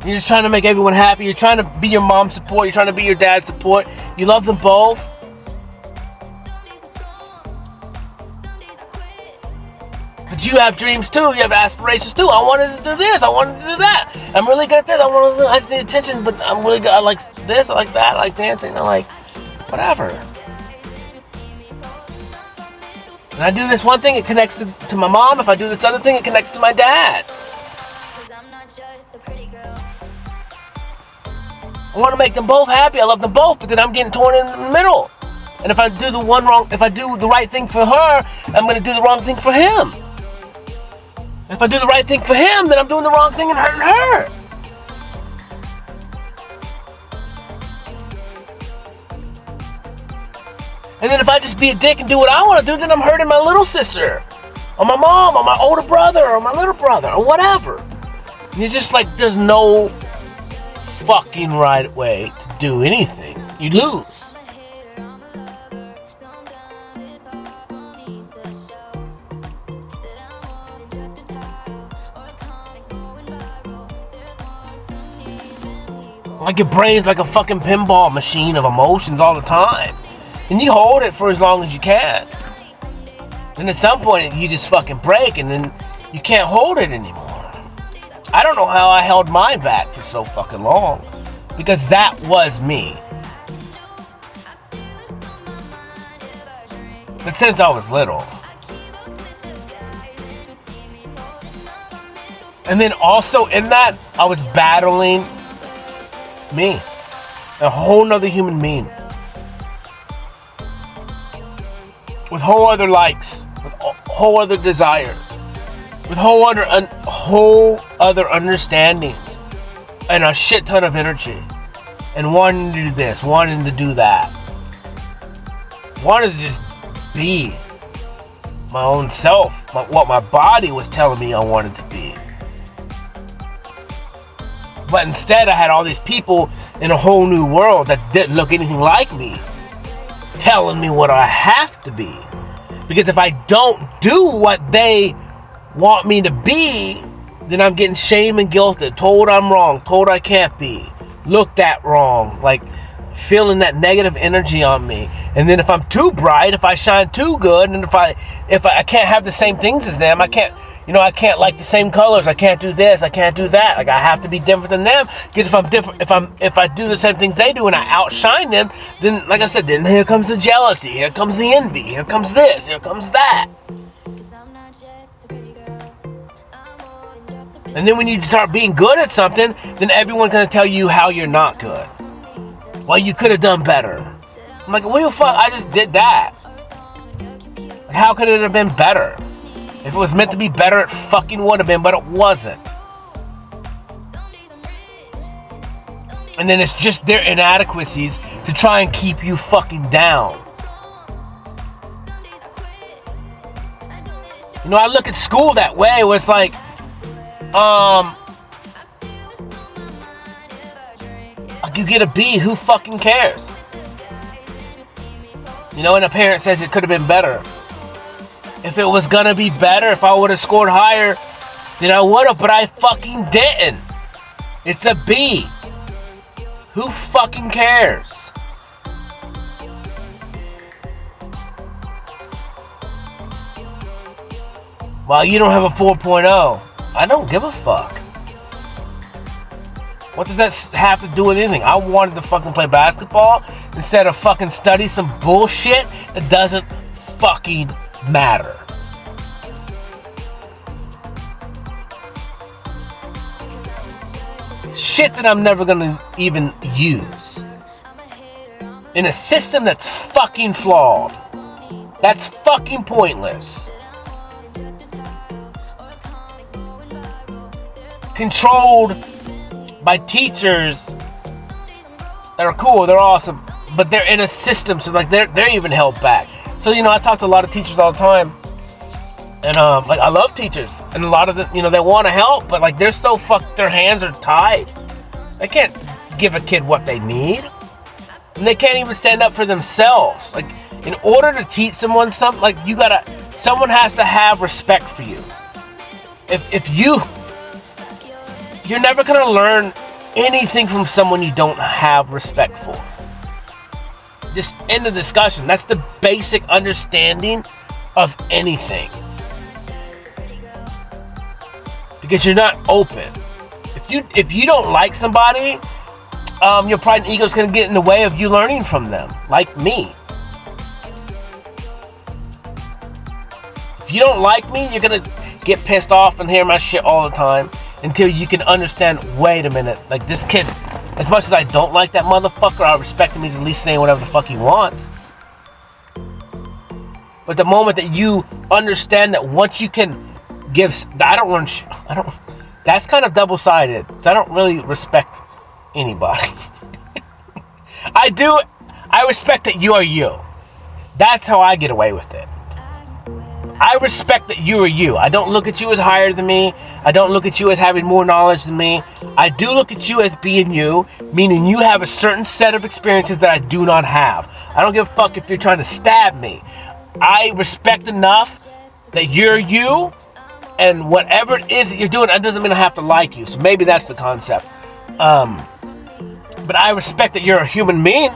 You're just trying to make everyone happy. You're trying to be your mom's support. You're trying to be your dad's support. You love them both. But you have dreams too. You have aspirations too. I wanted to do this. I wanted to do that. I'm really good at this. I just need attention, but I'm really good. I like this. I like that. I like dancing. I like whatever. And I do this one thing, it connects to my mom. If I do this other thing, it connects to my dad. I want to make them both happy. I love them both, but then I'm getting torn in the middle. And if I do the right thing for her, I'm going to do the wrong thing for him. If I do the right thing for him, then I'm doing the wrong thing and hurting her. And then if I just be a dick and do what I want to do, then I'm hurting my little sister, or my mom, or my older brother, or my little brother, or whatever. And you're just like, there's no fucking right way to do anything. You lose. Like your brain's like a fucking pinball machine of emotions all the time. And you hold it for as long as you can. Then at some point you just fucking break and then you can't hold it anymore. I don't know how I held mine back for so fucking long. Because that was me. But since I was little. And then also in that, I was battling me. A whole nother human being. With whole other likes. With whole other desires. With whole other understandings. And a shit ton of energy. And wanting to do this. Wanting to do that. Wanted to just be my own self. What my body was telling me I wanted to be. But instead I had all these people in a whole new world that didn't look anything like me telling me what I have to be. Because if I don't do what they want me to be, then I'm getting shame and guilted, told I'm wrong, told I can't be, looked at wrong, like feeling that negative energy on me. And then if I'm too bright, if I shine too good, and if I can't have the same things as them, I can't like the same colors. I can't do this. I can't do that. Like I have to be different than them. Because if I'm different, if I do the same things they do and I outshine them, then like I said, then here comes the jealousy. Here comes the envy. Here comes this. Here comes that. And then when you start being good at something, then everyone's gonna tell you how you're not good. Well, you could have done better. I'm like, well, fuck, I just did that. Like, how could it have been better? If it was meant to be better, it fucking would have been, but it wasn't. And then it's just their inadequacies to try and keep you fucking down. I look at school that way, where it's like, you get a B, who fucking cares? And a parent says it could have been better. If it was gonna be better, if I would have scored higher, then I would have, but I fucking didn't. It's a B. Who fucking cares? Well, you don't have a 4.0. I don't give a fuck. What does that have to do with anything? I wanted to fucking play basketball instead of fucking study some bullshit that doesn't fucking matter. shit that I'm never gonna even use. In a system that's fucking flawed. That's fucking pointless. Controlled by teachers that are cool, they're awesome, but they're in a system, so like they're even held back. So I talk to a lot of teachers all the time, and like I love teachers, and a lot of them, they want to help, but like they're so fucked, their hands are tied. They can't give a kid what they need, and they can't even stand up for themselves. Like in order to teach someone something, like someone has to have respect for you. If you're never gonna learn anything from someone you don't have respect for. Just end the discussion. That's the basic understanding of anything. Because you're not open. If you don't like somebody, your pride and ego is gonna get in the way of you learning from them. Like me. If you don't like me, you're gonna get pissed off and hear my shit all the time. Until you can understand, wait a minute, like this kid, as much as I don't like that motherfucker, I respect him, he's at least saying whatever the fuck he wants. But the moment that you understand that once you can give, that's kind of double-sided, so I don't really respect anybody. I respect that you are you. That's how I get away with it. I respect that you are you. I don't look at you as higher than me. I don't look at you as having more knowledge than me. I do look at you as being you, meaning you have a certain set of experiences that I do not have. I don't give a fuck if you're trying to stab me. I respect enough that you're you, and whatever it is that you're doing, that doesn't mean I have to like you. So maybe that's the concept. But I respect that you're a human being.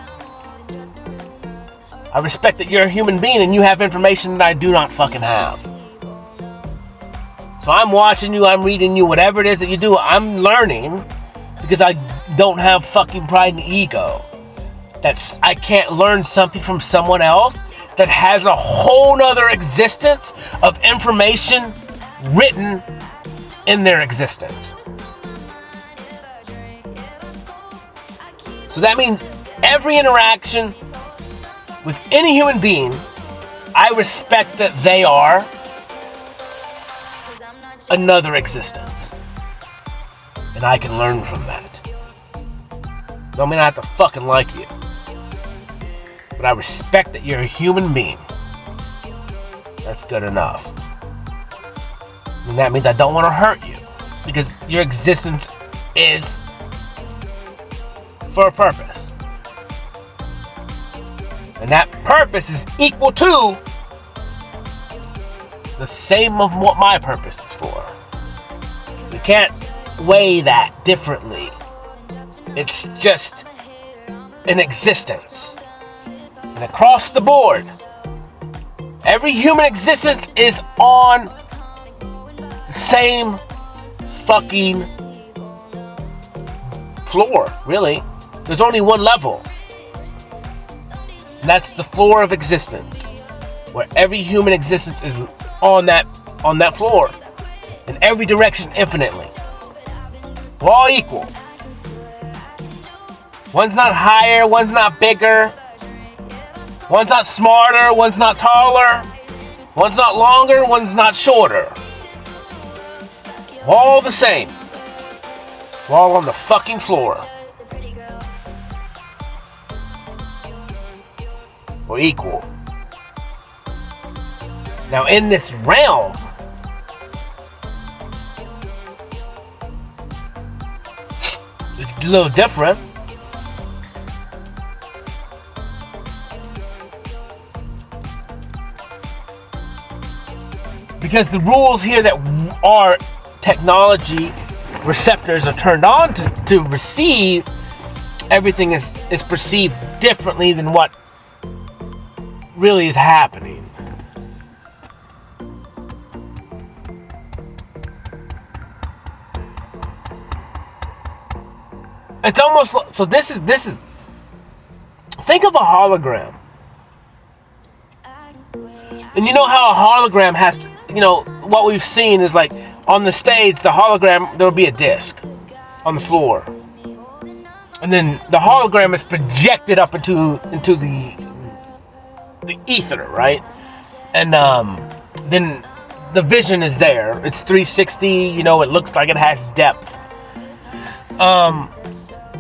I respect that you're a human being and you have information that I do not fucking have. So I'm watching you, I'm reading you, whatever it is that you do, I'm learning because I don't have fucking pride and ego. I can't learn something from someone else that has a whole nother existence of information written in their existence. So that means every interaction with any human being, I respect that they are another existence. And I can learn from that. Don't mean I have to fucking like you. But I respect that you're a human being. That's good enough. And that means I don't want to hurt you. Because your existence is for a purpose. And that purpose is equal to the same of what my purpose is for. We can't weigh that differently. It's just an existence. And across the board, every human existence is on the same fucking floor, really. There's only one level. And that's the floor of existence, where every human existence is on that floor, in every direction infinitely. We're all equal. One's not higher, one's not bigger, one's not smarter, one's not taller, one's not longer, one's not shorter. We're all the same. We're all on the fucking floor. We're equal. Now in this realm, it's a little different. Because the rules here that our technology receptors are turned on to receive, everything is perceived differently than what really is happening. It's almost so this is think of a hologram. And you know how a hologram has to, what we've seen is like on the stage, the hologram, there'll be a disc. on the floor. And then the hologram is projected up into the ether, right? And then the vision is there. It's 360, you know, it looks like it has depth.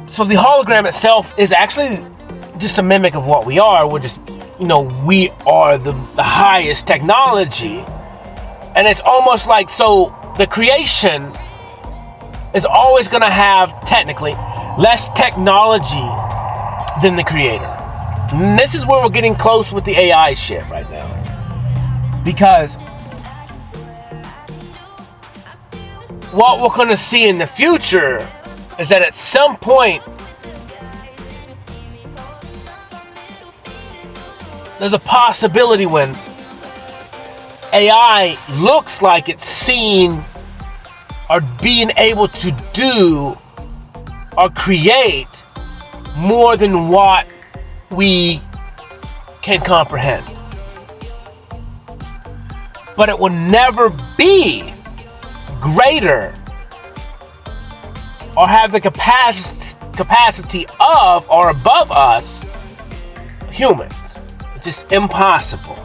So the hologram itself is actually just a mimic of what we are. We're just, you know, we are the highest technology. And it's almost like, so the creation is always going to have, technically, less technology than the creator. And this is where we're getting close with the AI shit right now. Because what we're going to see in the future is that at some point, there's a possibility when AI looks like it's seen or being able to do or create more than what we can comprehend. But it will never be greater or have the capacity of or above us humans. It's just impossible.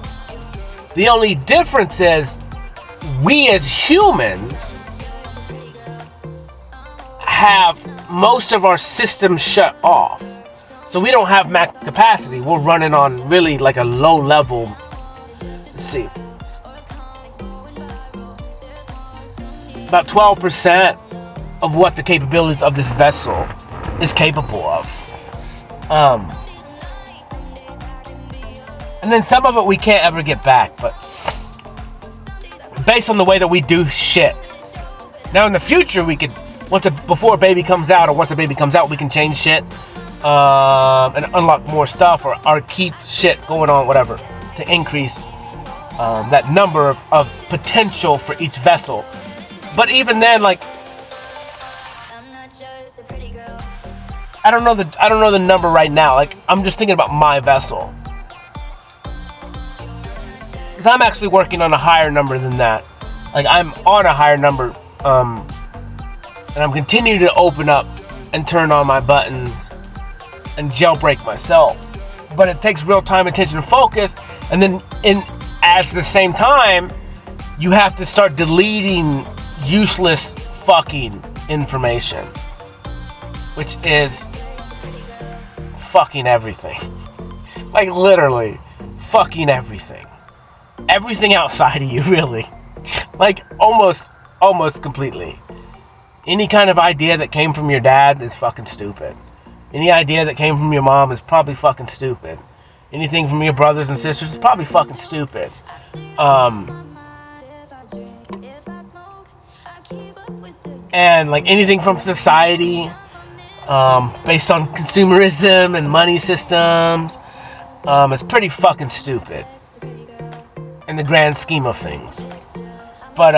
The only difference is we as humans have most of our systems shut off. So we don't have max capacity. We're running on really like a low level. Let's see. About 12% of what the capabilities of this vessel is capable of. And then some of it we can't ever get back, but based on the way that we do shit. Now in the future we could, before a baby comes out, or once a baby comes out, we can change shit and unlock more stuff, or keep shit going on, whatever, to increase that number of potential for each vessel. But even then, like, I don't know the number right now. Like, I'm just thinking about my vessel, because I'm actually working on a higher number than that. Like, I'm on a higher number, and I'm continuing to open up and turn on my buttons and jailbreak myself. But it takes real time, attention, and focus. And then, at the same time, you have to start deleting useless fucking information, which is fucking everything. Like, literally fucking everything. Everything outside of you, really. Like, almost completely. Any kind of idea that came from your dad is fucking stupid. Any idea that came from your mom is probably fucking stupid. Anything from your brothers and sisters is probably fucking stupid. And like anything from society, based on consumerism and money systems, is pretty fucking stupid in the grand scheme of things. But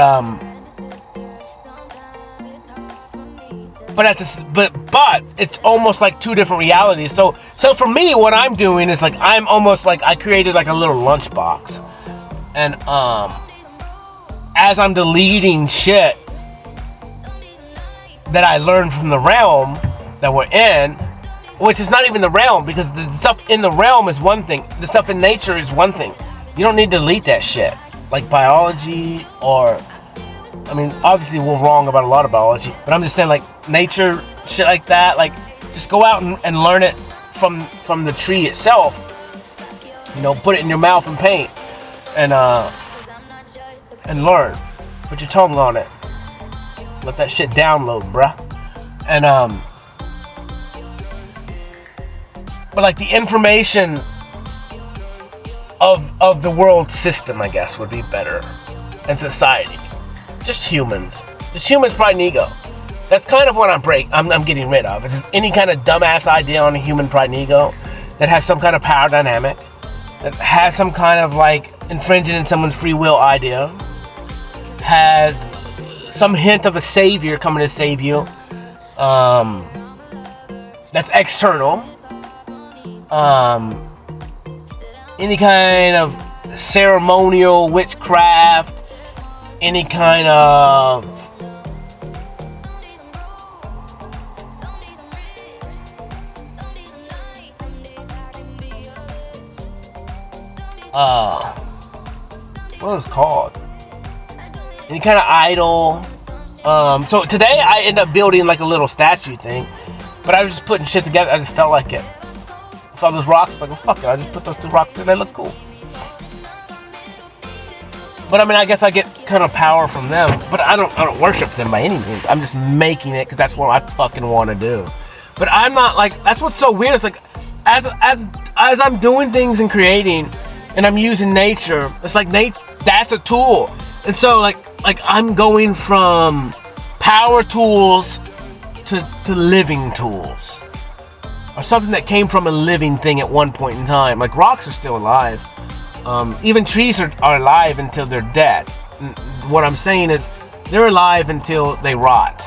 it's almost like two different realities. So for me, what I'm doing is like, I'm almost like, I created like a little lunchbox, and as I'm deleting shit that I learned from the realm that we're in, which is not even the realm, because the stuff in the realm is one thing, the stuff in nature is one thing. You don't need to delete that shit, like biology, or, I mean, obviously we're wrong about a lot of biology, but I'm just saying, like, nature, shit like that, like, just go out and learn it from the tree itself. You know, put it in your mouth and paint, and learn. Put your tongue on it. Let that shit download, bruh. And but like the information of the world system, I guess, would be better, and society. Just humans pride and ego. That's kind of what I'm getting rid of. It's just any kind of dumbass idea on a human pride and ego that has some kind of power dynamic, that has some kind of like infringing in someone's free will idea, has some hint of a savior coming to save you, that's external. Any kind of ceremonial witchcraft, any kind of what was it called? And you kind of idle. So today I ended up building like a little statue thing, but I was just putting shit together. I just felt like it. Saw those rocks, like, well, fuck it. I just put those 2 rocks in. They look cool. But I mean, I guess I get kind of power from them. But I don't worship them by any means. I'm just making it because that's what I fucking want to do. But I'm not like, that's what's so weird. It's like, as I'm doing things and creating, and I'm using nature, it's like that's a tool. And so like I'm going from power tools to living tools, or something that came from a living thing at one point in time. Like rocks are still alive. Even trees are alive until they're dead. What I'm saying is they're alive until they rot.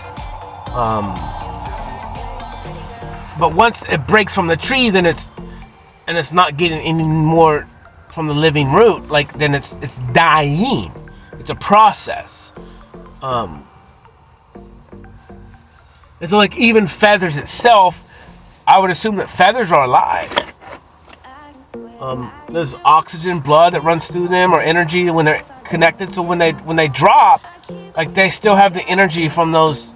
But once it breaks from the tree, then it's not getting any more from the living root. Like then it's dying. It's a process. And so like even feathers itself, I would assume that feathers are alive. There's oxygen, blood that runs through them, or energy when they're connected. So when they drop, like they still have the energy from those.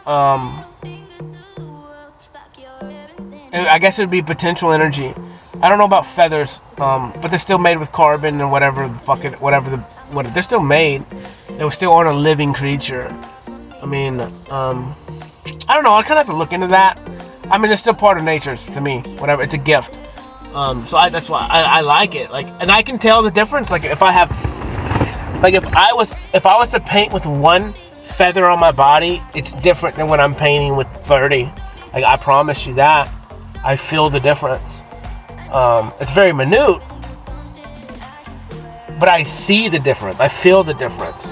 I guess it would be potential energy. I don't know about feathers, but they're still made with carbon and whatever they're still made. They still aren't a living creature. I mean, I don't know. I kind of have to look into that. I mean, it's still part of nature to me. Whatever, it's a gift. So that's why I like it. Like, and I can tell the difference. Like, if I was to paint with 1 feather on my body, it's different than when I'm painting with 30. Like, I promise you that. I feel the difference. It's very minute, but I see the difference. I feel the difference.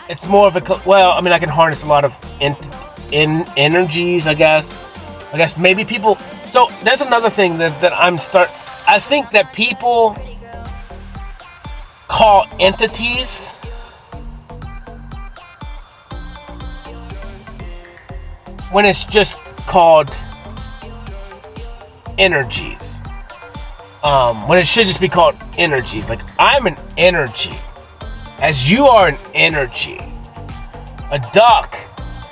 It's more of a, well, I mean, I can harness a lot of energies, I guess maybe people, so there's another thing that I think that people call entities when it's just called energies. When it should just be called energies. Like, I'm an energy, as you are an energy. A duck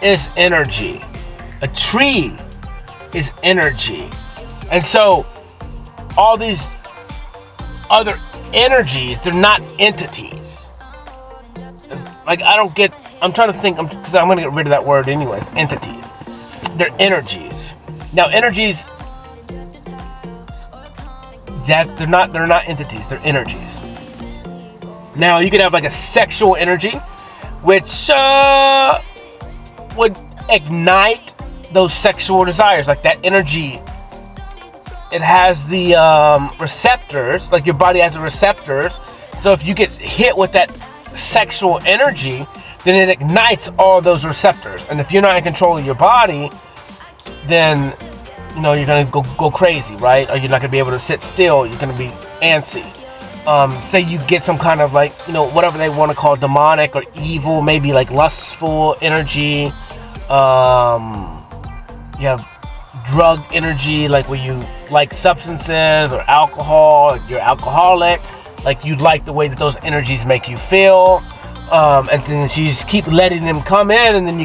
is energy. A tree is energy. And so all these other energies, they're not entities. Like, I'm trying to think, because I'm going to get rid of that word anyways. Entities. They're energies. Now, energies, that they're not entities, they're energies. Now, you could have like a sexual energy, which would ignite those sexual desires. Like, that energy, it has the receptors, like your body has the receptors. So if you get hit with that sexual energy, then it ignites all those receptors. And if you're not in control of your body, then you're gonna go crazy, right? Or you're not gonna be able to sit still. You're gonna be antsy. Say you get some kind of, like, whatever they want to call demonic or evil, maybe like lustful energy. You have drug energy, like where you like substances or alcohol, you're alcoholic, like you like the way that those energies make you feel. And then you just keep letting them come in, and then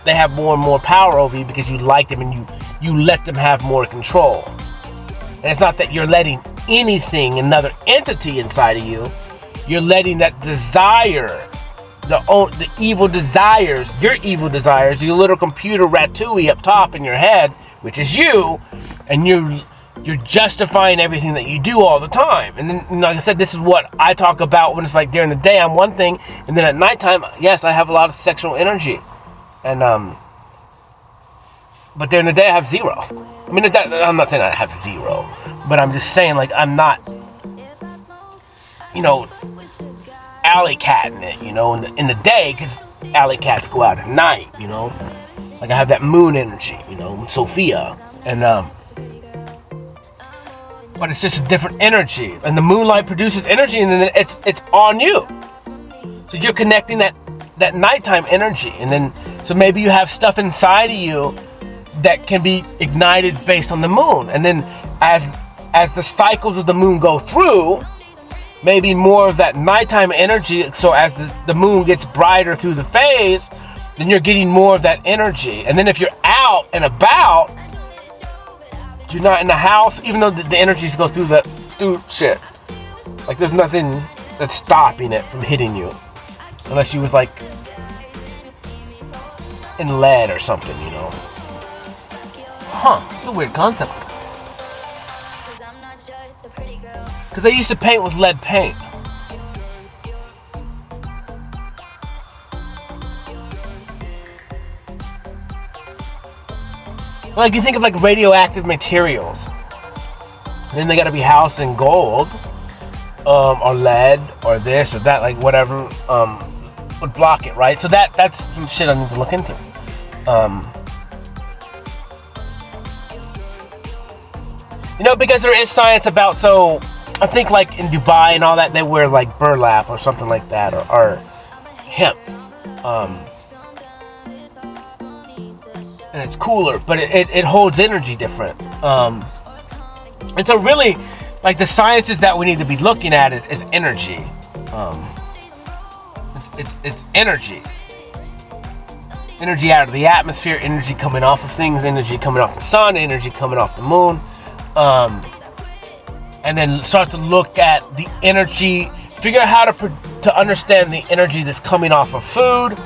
they have more and more power over you because you like them, and you let them have more control. And it's not that you're letting another entity inside of you. You're letting that desire, the evil desires, your little computer ratatouille up top in your head, which is you, and you're justifying everything that you do all the time. And then, like I said, this is what I talk about when it's like during the day I'm one thing, and then at nighttime, yes, I have a lot of sexual energy, and but during the day I have zero. I mean, I'm not saying I have zero, but I'm just saying, like, I'm not, alley catting it, in the day, because alley cats go out at night, like I have that moon energy, Sophia, and but it's just a different energy, and the moonlight produces energy, and then it's on you. So you're connecting that nighttime energy, and then so maybe you have stuff inside of you that can be ignited based on the moon, and then as as the cycles of the moon go through, maybe more of that nighttime energy. So as the moon gets brighter through the phase, then you're getting more of that energy. And then if you're out and about, you're not in the house, even though the energies go through shit. Like there's nothing that's stopping it from hitting you, unless you was like in lead or something, you know. Huh? It's a weird concept. Because they used to paint with lead paint. Like you think of like radioactive materials, and then they got to be housed in gold, or lead, or this or that, like whatever would block it, right? So that's some shit I need to look into. You know, because there is science about, so I think like in Dubai and all that, they wear like burlap or something like that, or hemp. And it's cooler, but it holds energy different. And so really, like the sciences that we need to be looking at is energy. It's energy. Energy out of the atmosphere, energy coming off of things, energy coming off the sun, energy coming off the moon. And then start to look at the energy, figure out how to understand the energy that's coming off of food,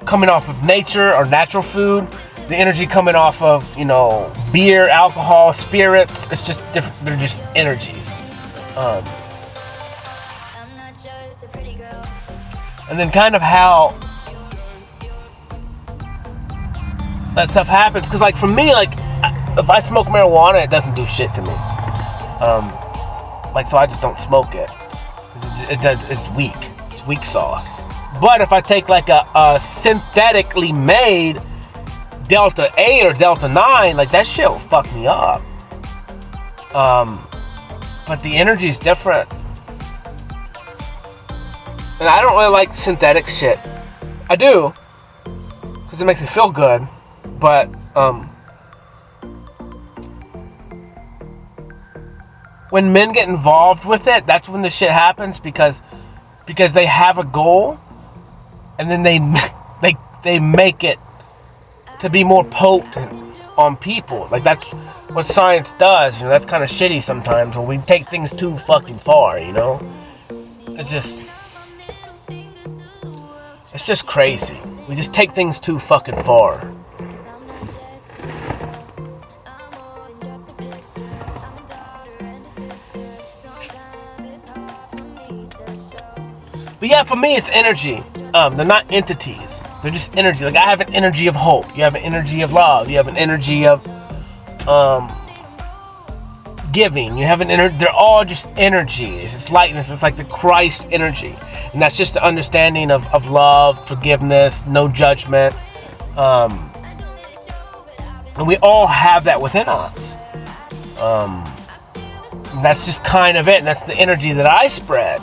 coming off of nature or natural food, the energy coming off of, you know, beer, alcohol, spirits. It's just different. They're just energies. And then kind of how that stuff happens. Because like for me, like if I smoke marijuana, it doesn't do shit to me. Like so I just don't smoke it. It's weak. It's weak sauce. But if I take like a synthetically made Delta 8 or Delta 9, like that shit will fuck me up. But the energy is different. And I don't really like synthetic shit. I do, because it makes me feel good. But when men get involved with it, that's when the shit happens, because they have a goal, and then they make it to be more potent on people. Like that's what science does. You know, that's kind of shitty sometimes when we take things too fucking far. You know, it's just crazy. We just take things too fucking far. But yeah, for me, it's energy. They're not entities. They're just energy. Like I have an energy of hope. You have an energy of love. You have an energy of giving. You have an energy. They're all just energies. It's lightness. It's like the Christ energy, and that's just the understanding of love, forgiveness, no judgment. And we all have that within us. And that's just kind of it. And that's the energy that I spread.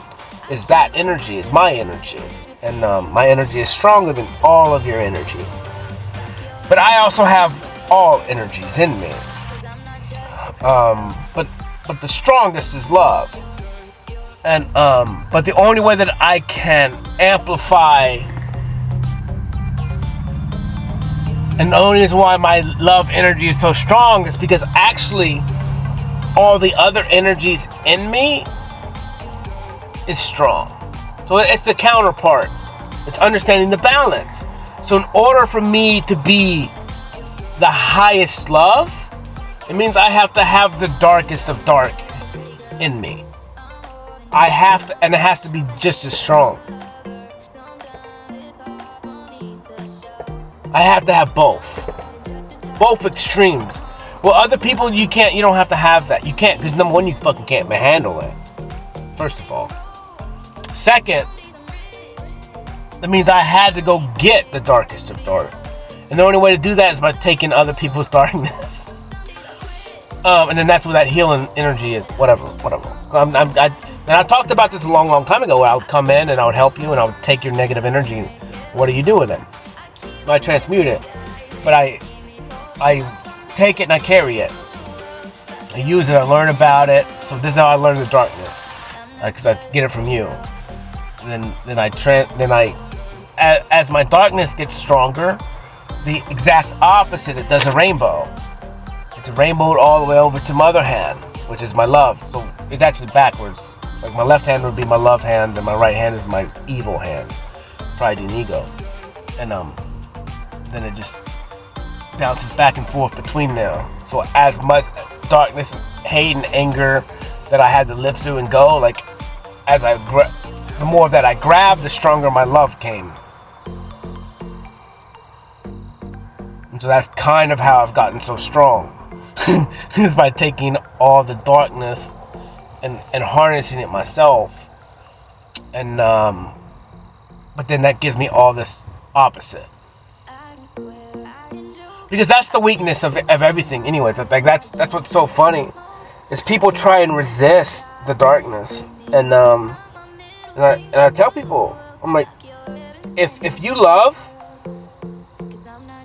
Is that energy? Is my energy. And my energy is stronger than all of your energy. But I also have all energies in me. But the strongest is love. And but the only way that I can amplify, and the only reason why my love energy is so strong is because actually all the other energies in me is strong. So it's the counterpart. It's understanding the balance. So in order for me to be the highest love, it means I have to have the darkest of dark in me. I have to, and it has to be just as strong. I have to have both extremes. Well, other people, you don't have to have that. You can't, because number one, you fucking can't handle it. First of all. Second, that means I had to go get the darkest of dark. And the only way to do that is by taking other people's darkness. And then that's where that healing energy is. Whatever. And I talked about this a long time ago, where I would come in and I would help you and I would take your negative energy. And what do you do with it? I transmute it. But I take it and I carry it. I use it, I learn about it. So this is how I learn the darkness, because I get it from you. As my darkness gets stronger, the exact opposite, it does a rainbow. It's a rainbow all the way over to my other hand, which is my love. So it's actually backwards. Like my left hand would be my love hand, and my right hand is my evil hand, pride and ego. And then it just bounces back and forth between them. So as much darkness, hate, and anger that I had to live through and go, like the more that I grabbed, the stronger my love came. And so that's kind of how I've gotten so strong. Is by taking all the darkness and harnessing it myself. And but then that gives me all this opposite. Because that's the weakness of everything anyways. Like that's what's so funny. Is people try and resist the darkness. And I tell people, I'm like, if you love,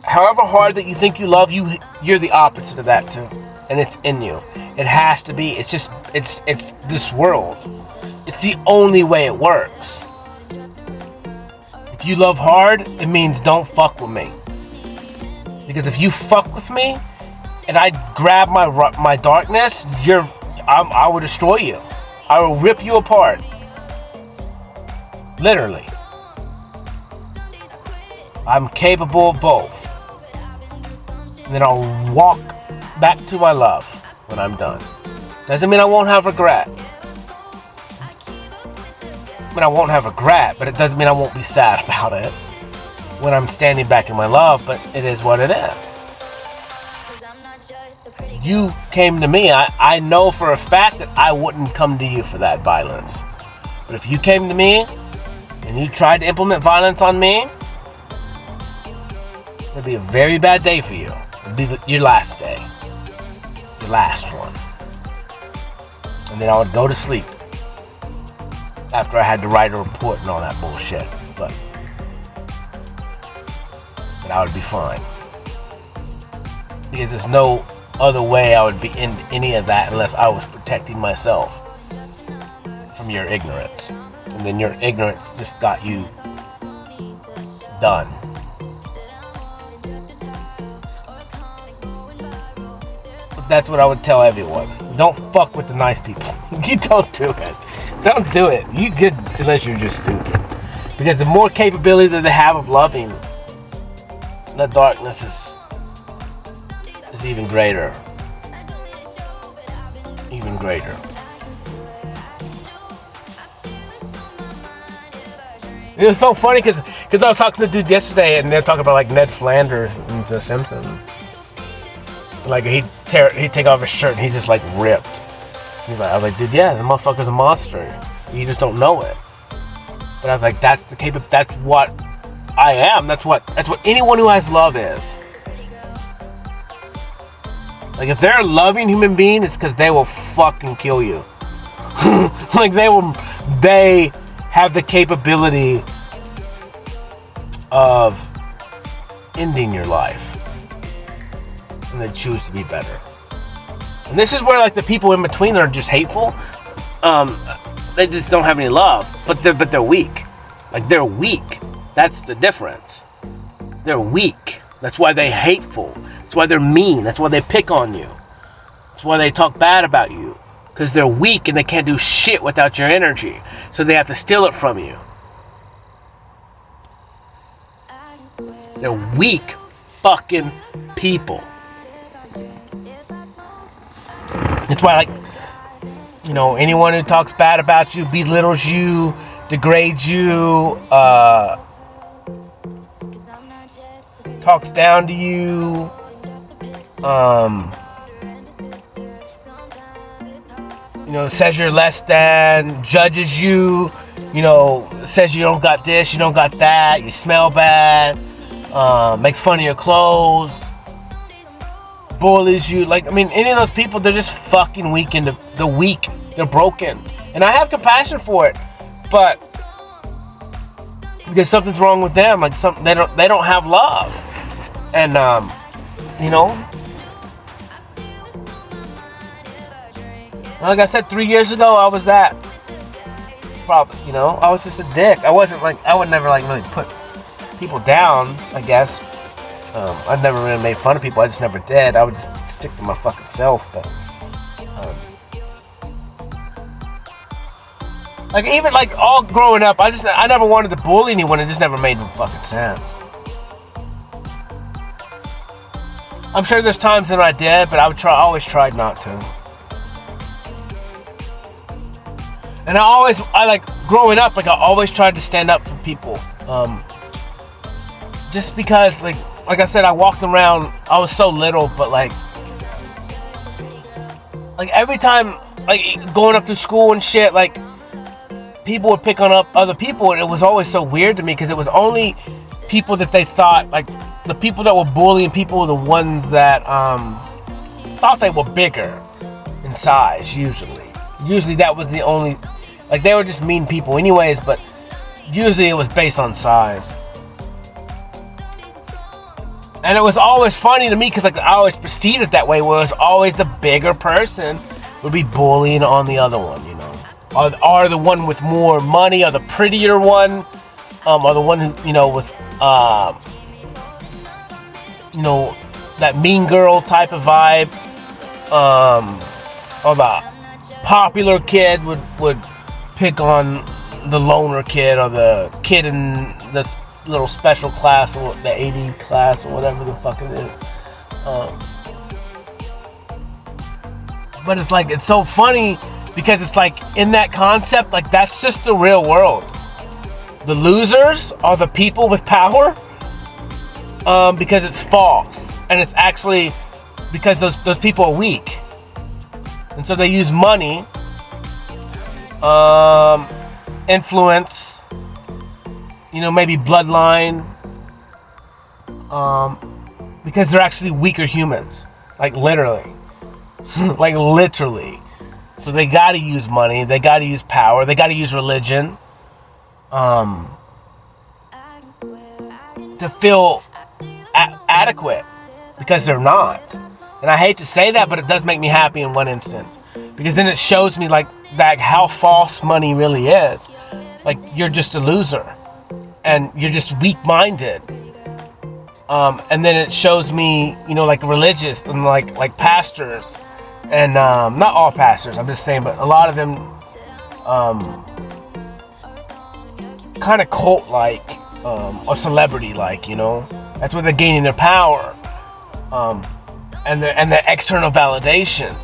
however hard that you think you love, you're the opposite of that too. And it's in you. It has to be. It's this world. It's the only way it works. If you love hard, it means don't fuck with me. Because if you fuck with me, and I grab my darkness, I will destroy you. I will rip you apart. Literally. I'm capable of both. And then I'll walk back to my love when I'm done. Doesn't mean I won't have regret. I mean, I won't have regret, but it doesn't mean I won't be sad about it when I'm standing back in my love, but it is what it is. You came to me. I know for a fact that I wouldn't come to you for that violence. But if you came to me and you tried to implement violence on me, it'd be a very bad day for you. It'd be your last day. Your last one. And then I would go to sleep after I had to write a report and all that bullshit. But I would be fine. Because there's no other way I would be in any of that unless I was protecting myself from your ignorance. And then your ignorance just got you done. But that's what I would tell everyone. Don't fuck with the nice people. You don't do it. Don't do it. You good unless you're just stupid. Because the more capability that they have of loving, the darkness is even greater. Even greater. It was so funny because I was talking to the dude yesterday and they're talking about like Ned Flanders and The Simpsons. Like he'd take off his shirt and he's just like ripped. He's like, I was like, dude, yeah, the motherfucker's a monster. You just don't know it. But I was like, that's what I am. That's what anyone who has love is. Like if they're a loving human being, it's because they will fucking kill you. Like they have the capability of ending your life. And they choose to be better. And this is where like the people in between are just hateful. They just don't have any love. But they're weak. Like they're weak. That's the difference. They're weak. That's why they're hateful. That's why they're mean. That's why they pick on you. That's why they talk bad about you. Because they're weak and they can't do shit without your energy. So they have to steal it from you. They're weak fucking people. That's why, like, you know, anyone who talks bad about you, belittles you, degrades you, talks down to you, you know, says you're less than, judges you, you know, says you don't got this, you don't got that, you smell bad, makes fun of your clothes, bullies you. Like, I mean, any of those people, they're just fucking weak and they're weak. They're broken. And I have compassion for it. But because something's wrong with them, like they don't have love. And you know, Like I said, 3 years ago, I was that. Probably, you know, I was just a dick. I wasn't like, I would never like really put people down, I guess. I'd never really made fun of people. I just never did. I would just stick to my fucking self. But like even like all growing up, I never wanted to bully anyone. It just never made no fucking sense. I'm sure there's times that I did, but I always tried not to. And I like growing up, like I always tried to stand up for people. Just because, like I said, I walked around. I was so little, but like every time, like going up through school and shit, like people would pick on up other people, and it was always so weird to me because it was only people that they thought, like the people that were bullying people were the ones that thought they were bigger in size. Usually that was the only, like they were just mean people anyways, but usually it was based on size. And it was always funny to me because like I always perceived it that way, where it was always the bigger person would be bullying on the other one, you know, or the one with more money, or the prettier one, or the one who, you know, was you know, that mean girl type of vibe, or the popular kid would pick on the loner kid, or the kid in this little special class, or the 80 class, or whatever the fuck it is. But it's like, it's so funny because it's like in that concept, like that's just the real world. The losers are the people with power, because it's false, and it's actually because those people are weak, and so they use money, influence, you know, maybe bloodline, because they're actually weaker humans, like literally. Like literally. So they gotta use money, they gotta use power, they gotta use religion, to feel adequate, because they're not. And I hate to say that, but it does make me happy in one instance, because then it shows me like that how false money really is. Like you're just a loser, and you're just weak-minded. And then it shows me, you know, like religious and like pastors, and not all pastors, I'm just saying, but a lot of them kind of cult-like, or celebrity-like, you know. That's where they're gaining their power, and their external validation,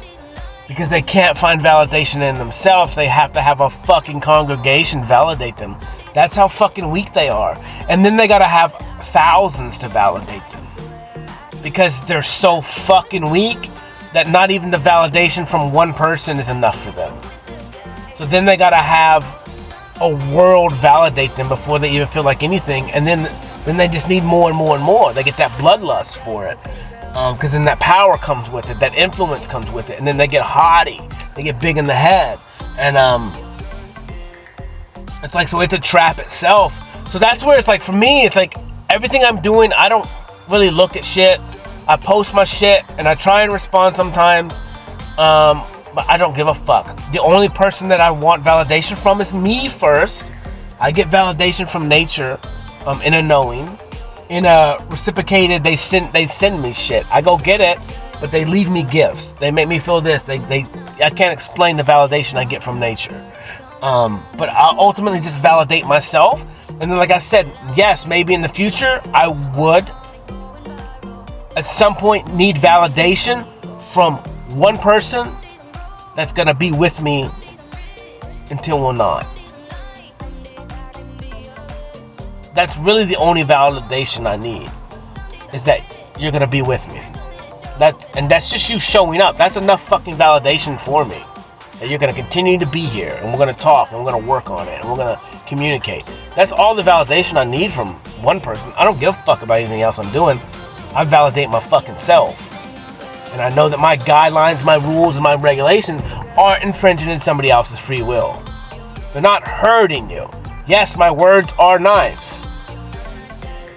because they can't find validation in themselves. They have to have a fucking congregation validate them. That's how fucking weak they are. And then they gotta have thousands to validate them, because they're so fucking weak that not even the validation from one person is enough for them. So then they gotta have a world validate them before they even feel like anything, and then they just need more and more and more. They get that bloodlust for it, because then that power comes with it, that influence comes with it, and then they get haughty, they get big in the head, and it's like, so it's a trap itself. So that's where it's like, for me, it's like everything I'm doing, I don't really look at shit. I post my shit and I try and respond sometimes, but I don't give a fuck. The only person that I want validation from is me first. I get validation from nature, in a knowing, in a reciprocated. They send me shit. I go get it, but they leave me gifts. They make me feel this. I can't explain the validation I get from nature. But I'll ultimately just validate myself. And then, like I said, yes, maybe in the future I would at some point need validation from one person that's gonna be with me until we're not. That's really the only validation I need, is that you're gonna be with me. And that's just you showing up. That's enough fucking validation for me, that you're gonna continue to be here, and we're gonna talk, and we're gonna work on it, and we're gonna communicate. That's all the validation I need from one person. I don't give a fuck about anything else I'm doing. I validate my fucking self, and I know that my guidelines, my rules, and my regulations aren't infringing in somebody else's free will. They're not hurting you. Yes, my words are knives.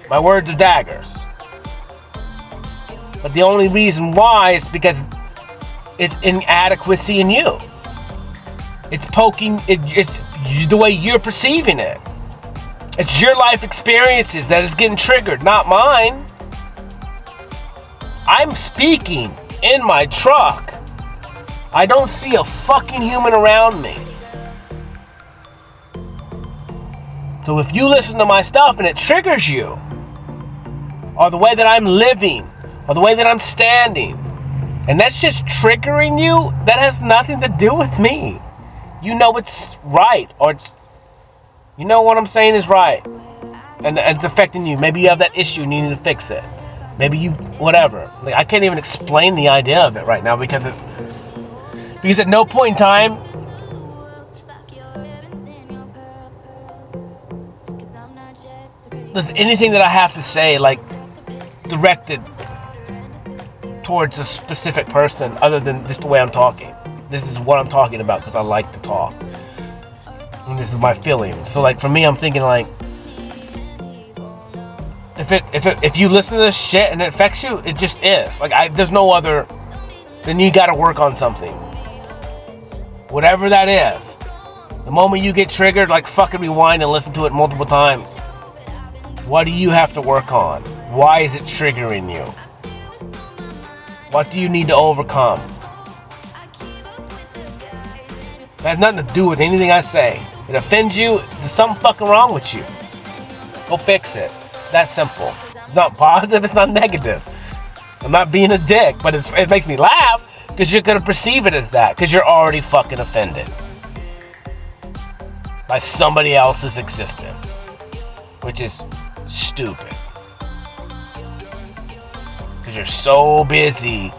My words are daggers. But the only reason why is because it's inadequacy in you. It's poking, it's the way you're perceiving it. It's your life experiences that is getting triggered, not mine. I'm speaking in my truck. I don't see a fucking human around me. So if you listen to my stuff and it triggers you, or the way that I'm living, or the way that I'm standing, and that's just triggering you, that has nothing to do with me. You know it's right, or it's, you know what I'm saying is right, and it's affecting you. Maybe you have that issue and you need to fix it. Maybe you, whatever. Like, I can't even explain the idea of it right now because at no point in time there's anything that I have to say like directed towards a specific person other than just the way I'm talking. This is what I'm talking about because I like to talk. And this is my feelings. So like for me, I'm thinking like, if you listen to this shit and it affects you, it just is. Like there's no other, then you gotta work on something. Whatever that is. The moment you get triggered, like fucking rewind and listen to it multiple times. What do you have to work on? Why is it triggering you? What do you need to overcome? That has nothing to do with anything I say. It offends you, there's something fucking wrong with you. Go fix it. That simple. It's not positive, it's not negative. I'm not being a dick, but it makes me laugh because you're going to perceive it as that because you're already fucking offended by somebody else's existence, which is stupid. Because you're so busy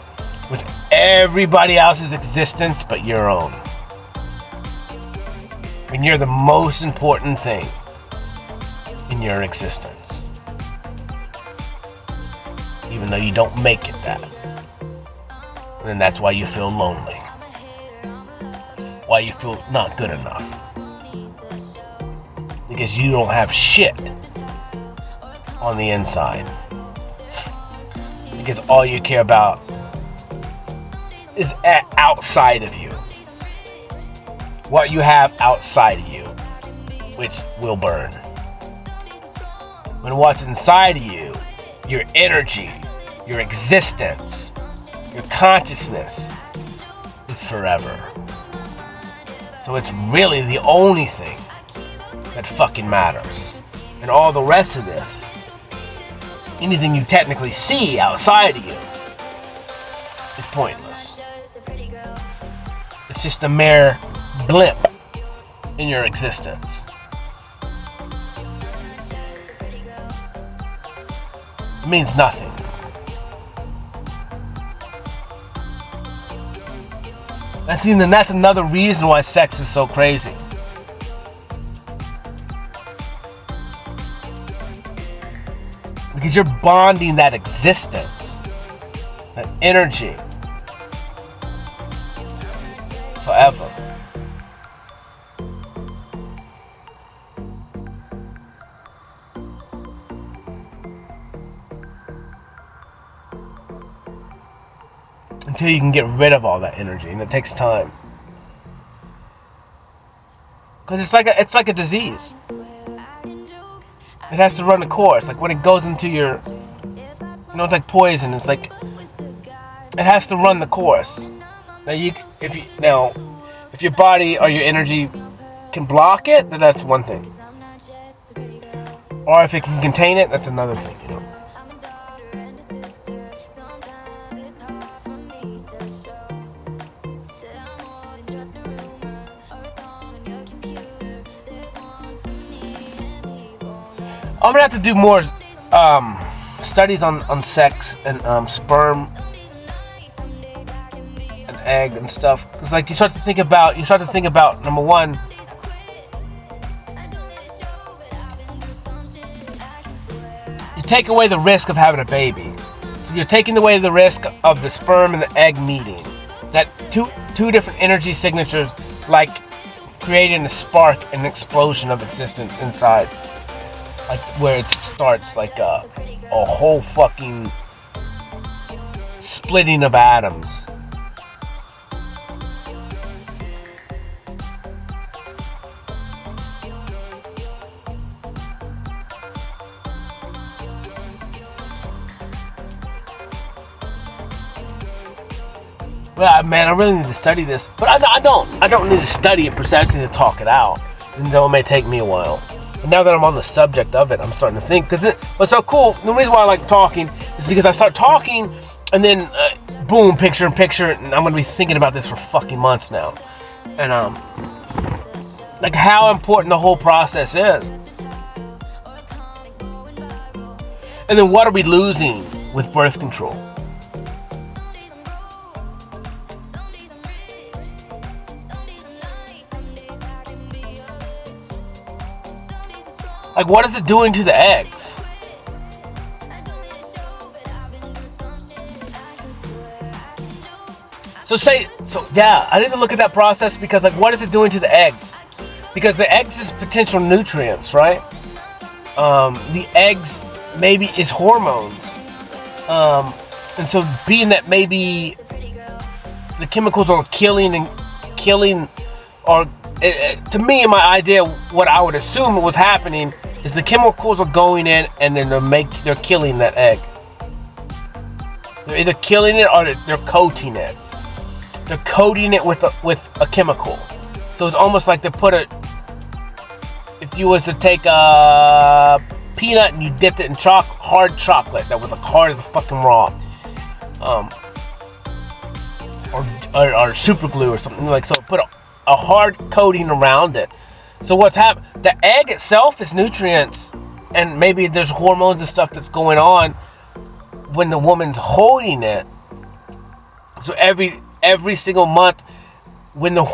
with everybody else's existence but your own. And you're the most important thing in your existence. Even though you don't make it that. And that's why you feel lonely. Why you feel not good enough. Because you don't have shit on the inside. Because all you care about is outside of you. What you have outside of you, which will burn. When what's inside of you, your energy, your existence, your consciousness is forever. So it's really the only thing that fucking matters. And all the rest of this, anything you technically see outside of you, is pointless. It's just a mere blimp in your existence. It means nothing. That's another reason why sex is so crazy. Because you're bonding that existence, that energy, forever. Until you can get rid of all that energy, and it takes time. Because it's like a disease. It has to run a course. Like when it goes into your, it's like poison. It's like it has to run the course. Now if your body or your energy can block it, then that's one thing. Or if it can contain it, that's another thing. I'm gonna have to do more studies on sex and sperm and egg and stuff, because like you start to think about number one, you take away the risk of having a baby. So you're taking away the risk of the sperm and the egg meeting. That two different energy signatures, like creating a spark and an explosion of existence inside. Like where it starts like a whole fucking splitting of atoms. Well, man, I really need to study this, but I don't need to study it precisely to talk it out. Even though it may take me a while. But now that I'm on the subject of it, I'm starting to think. Because what's so cool, the reason why I like talking is because I start talking, and then, boom, picture in picture, and I'm going to be thinking about this for fucking months now. And, like how important the whole process is. And then what are we losing with birth control? Like, what is it doing to the eggs? Yeah, I need to look at that process because, like, what is it doing to the eggs? Because the eggs is potential nutrients, right? The eggs maybe is hormones. And so being that maybe the chemicals are killing, or to me, in my idea, what I would assume was happening is the chemicals are going in and then they're killing that egg. They're either killing it or they're coating it. They're coating it with a chemical. So it's almost like they put if you was to take a peanut and you dipped it in hard chocolate that was like hard as a fucking rock, or super glue or something like so. Put a hard coating around it. So what's happening? The egg itself is nutrients, and maybe there's hormones and stuff that's going on when the woman's holding it. So every single month, when the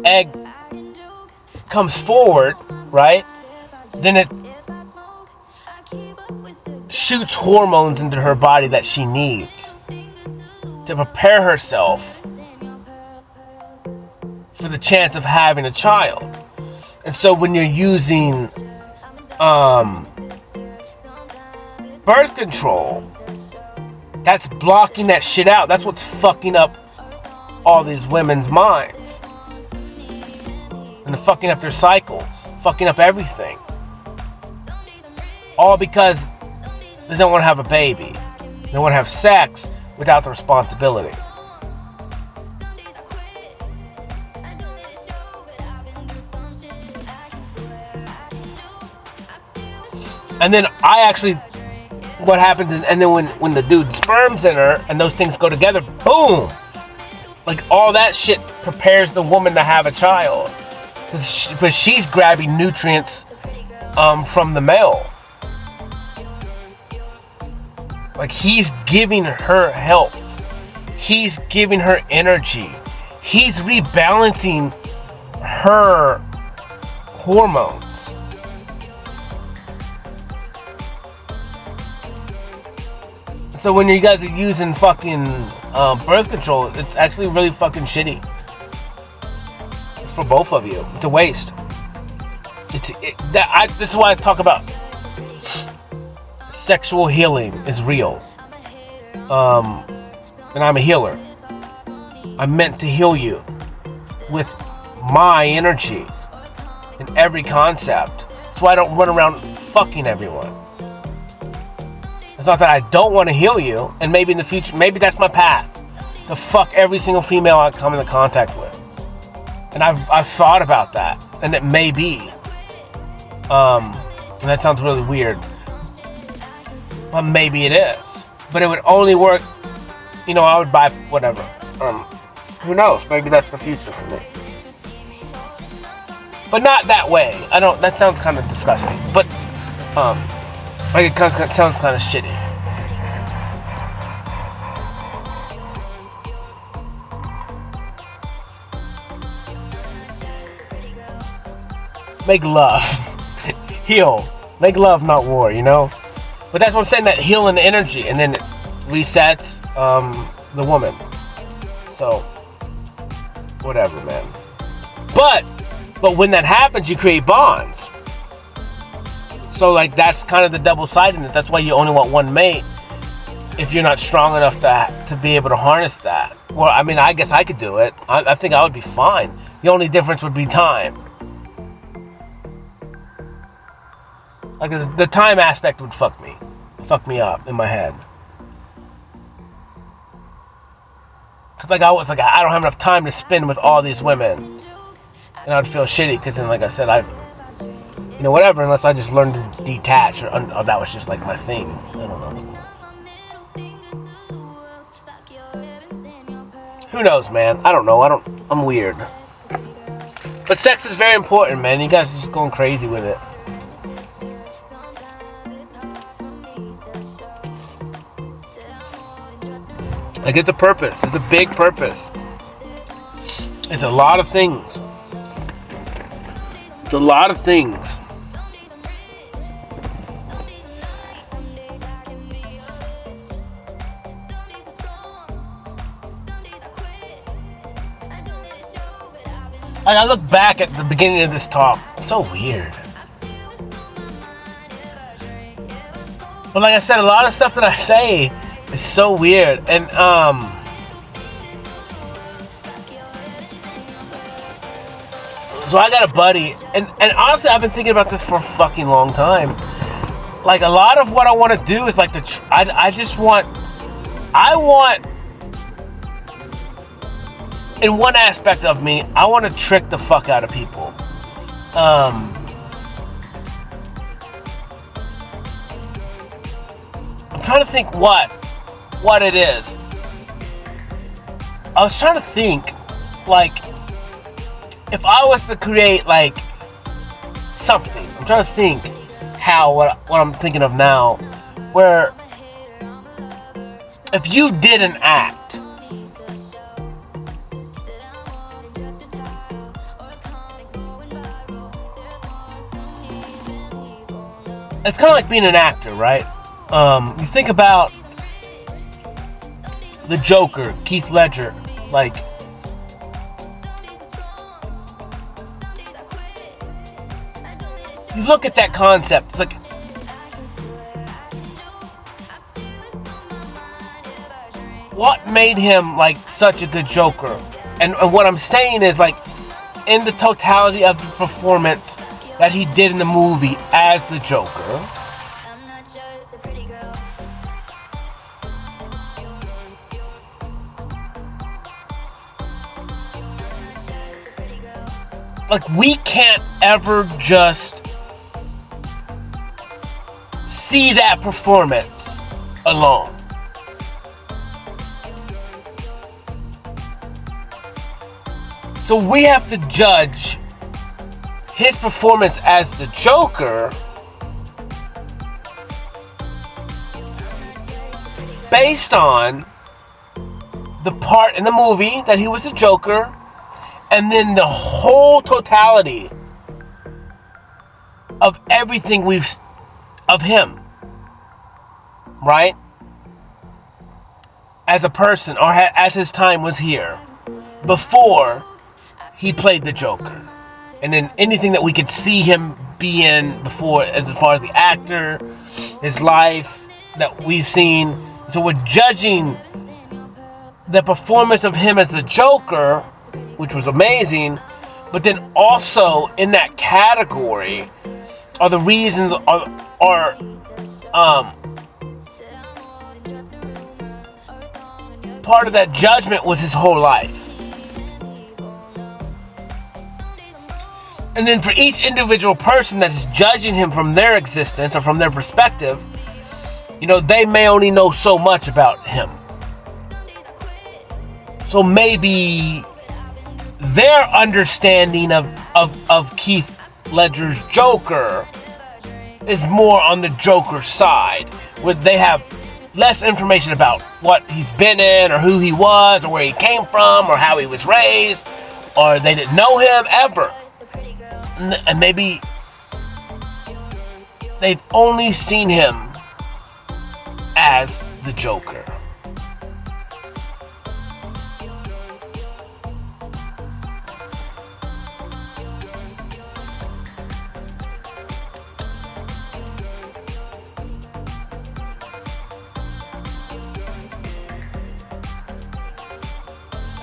egg comes forward, right? Then it shoots hormones into her body that she needs to prepare herself for the chance of having a child. And so when you're using birth control, that's blocking that shit out. That's what's fucking up all these women's minds. And they're fucking up their cycles, fucking up everything. All because they don't want to have a baby. They want to have sex without the responsibility. And then what happens is, and then when the dude sperm's in her and those things go together, boom! Like all that shit prepares the woman to have a child. But she's grabbing nutrients from the male. Like he's giving her health. He's giving her energy. He's rebalancing her hormones. So when you guys are using fucking birth control, it's actually really fucking shitty. It's for both of you. It's a waste. This is why I talk about sexual healing is real. And I'm a healer. I'm meant to heal you with my energy in every concept. That's why I don't run around fucking everyone. It's not that I don't want to heal you, and maybe in the future, maybe that's my path, to fuck every single female I come into contact with. And I've thought about that, and it may be. And that sounds really weird, but maybe it is. But it would only work, I would buy whatever. Who knows? Maybe that's the future for me. But not that way. That sounds kind of disgusting. But, like it sounds kind of shitty. Make love. Heal. Make love, not war, But that's what I'm saying, that healing energy. And then it resets the woman. So, whatever, man. But when that happens, you create bonds. So, like, that's kind of the double-sidedness. That's why you only want one mate if you're not strong enough to be able to harness that. Well, I mean, I guess I could do it. I think I would be fine. The only difference would be time. Like, the time aspect would fuck me up in my head. Cause like I was like, I don't have enough time to spend with all these women, and I'd feel shitty. Cause then, like I said, whatever. Unless I just learned to detach, or that was just like my thing. I don't know. Who knows, man? I don't know. I'm weird. But sex is very important, man. You guys are just going crazy with it. Like, it's a purpose. It's a big purpose. It's a lot of things. It's a lot of things. Like, I look back at the beginning of this talk. It's so weird. But like I said, a lot of stuff that I say is so weird. And so I got a buddy, and honestly, I've been thinking about this for a fucking long time. Like, a lot of what I want to do is like I want, in one aspect of me, I want to trick the fuck out of people. I'm trying to think what it is. I was trying to think, like, if I was to create, like, something. I'm trying to think what I'm thinking of now, where if you did an act, it's kind of like being an actor, right? You think about the Joker, Heath Ledger, like, you look at that concept, it's like, what made him, like, such a good Joker? And what I'm saying is, like, in the totality of the performance that he did in the movie as the Joker, like, we can't ever just see that performance alone. So we have to judge his performance as the Joker based on the part in the movie that he was a Joker, and then the whole totality of everything of him, right? As a person, or as his time was here, before he played the Joker. And then anything that we could see him be in before, as far as the actor, his life that we've seen. So we're judging the performance of him as the Joker, which was amazing, but then also in that category are the reasons, are part of that judgment was his whole life. And then for each individual person that's judging him from their existence or from their perspective, they may only know so much about him. So maybe their understanding of Heath Ledger's Joker is more on the Joker side, where they have less information about what he's been in, or who he was, or where he came from, or how he was raised, or they didn't know him ever. And maybe they've only seen him as the Joker.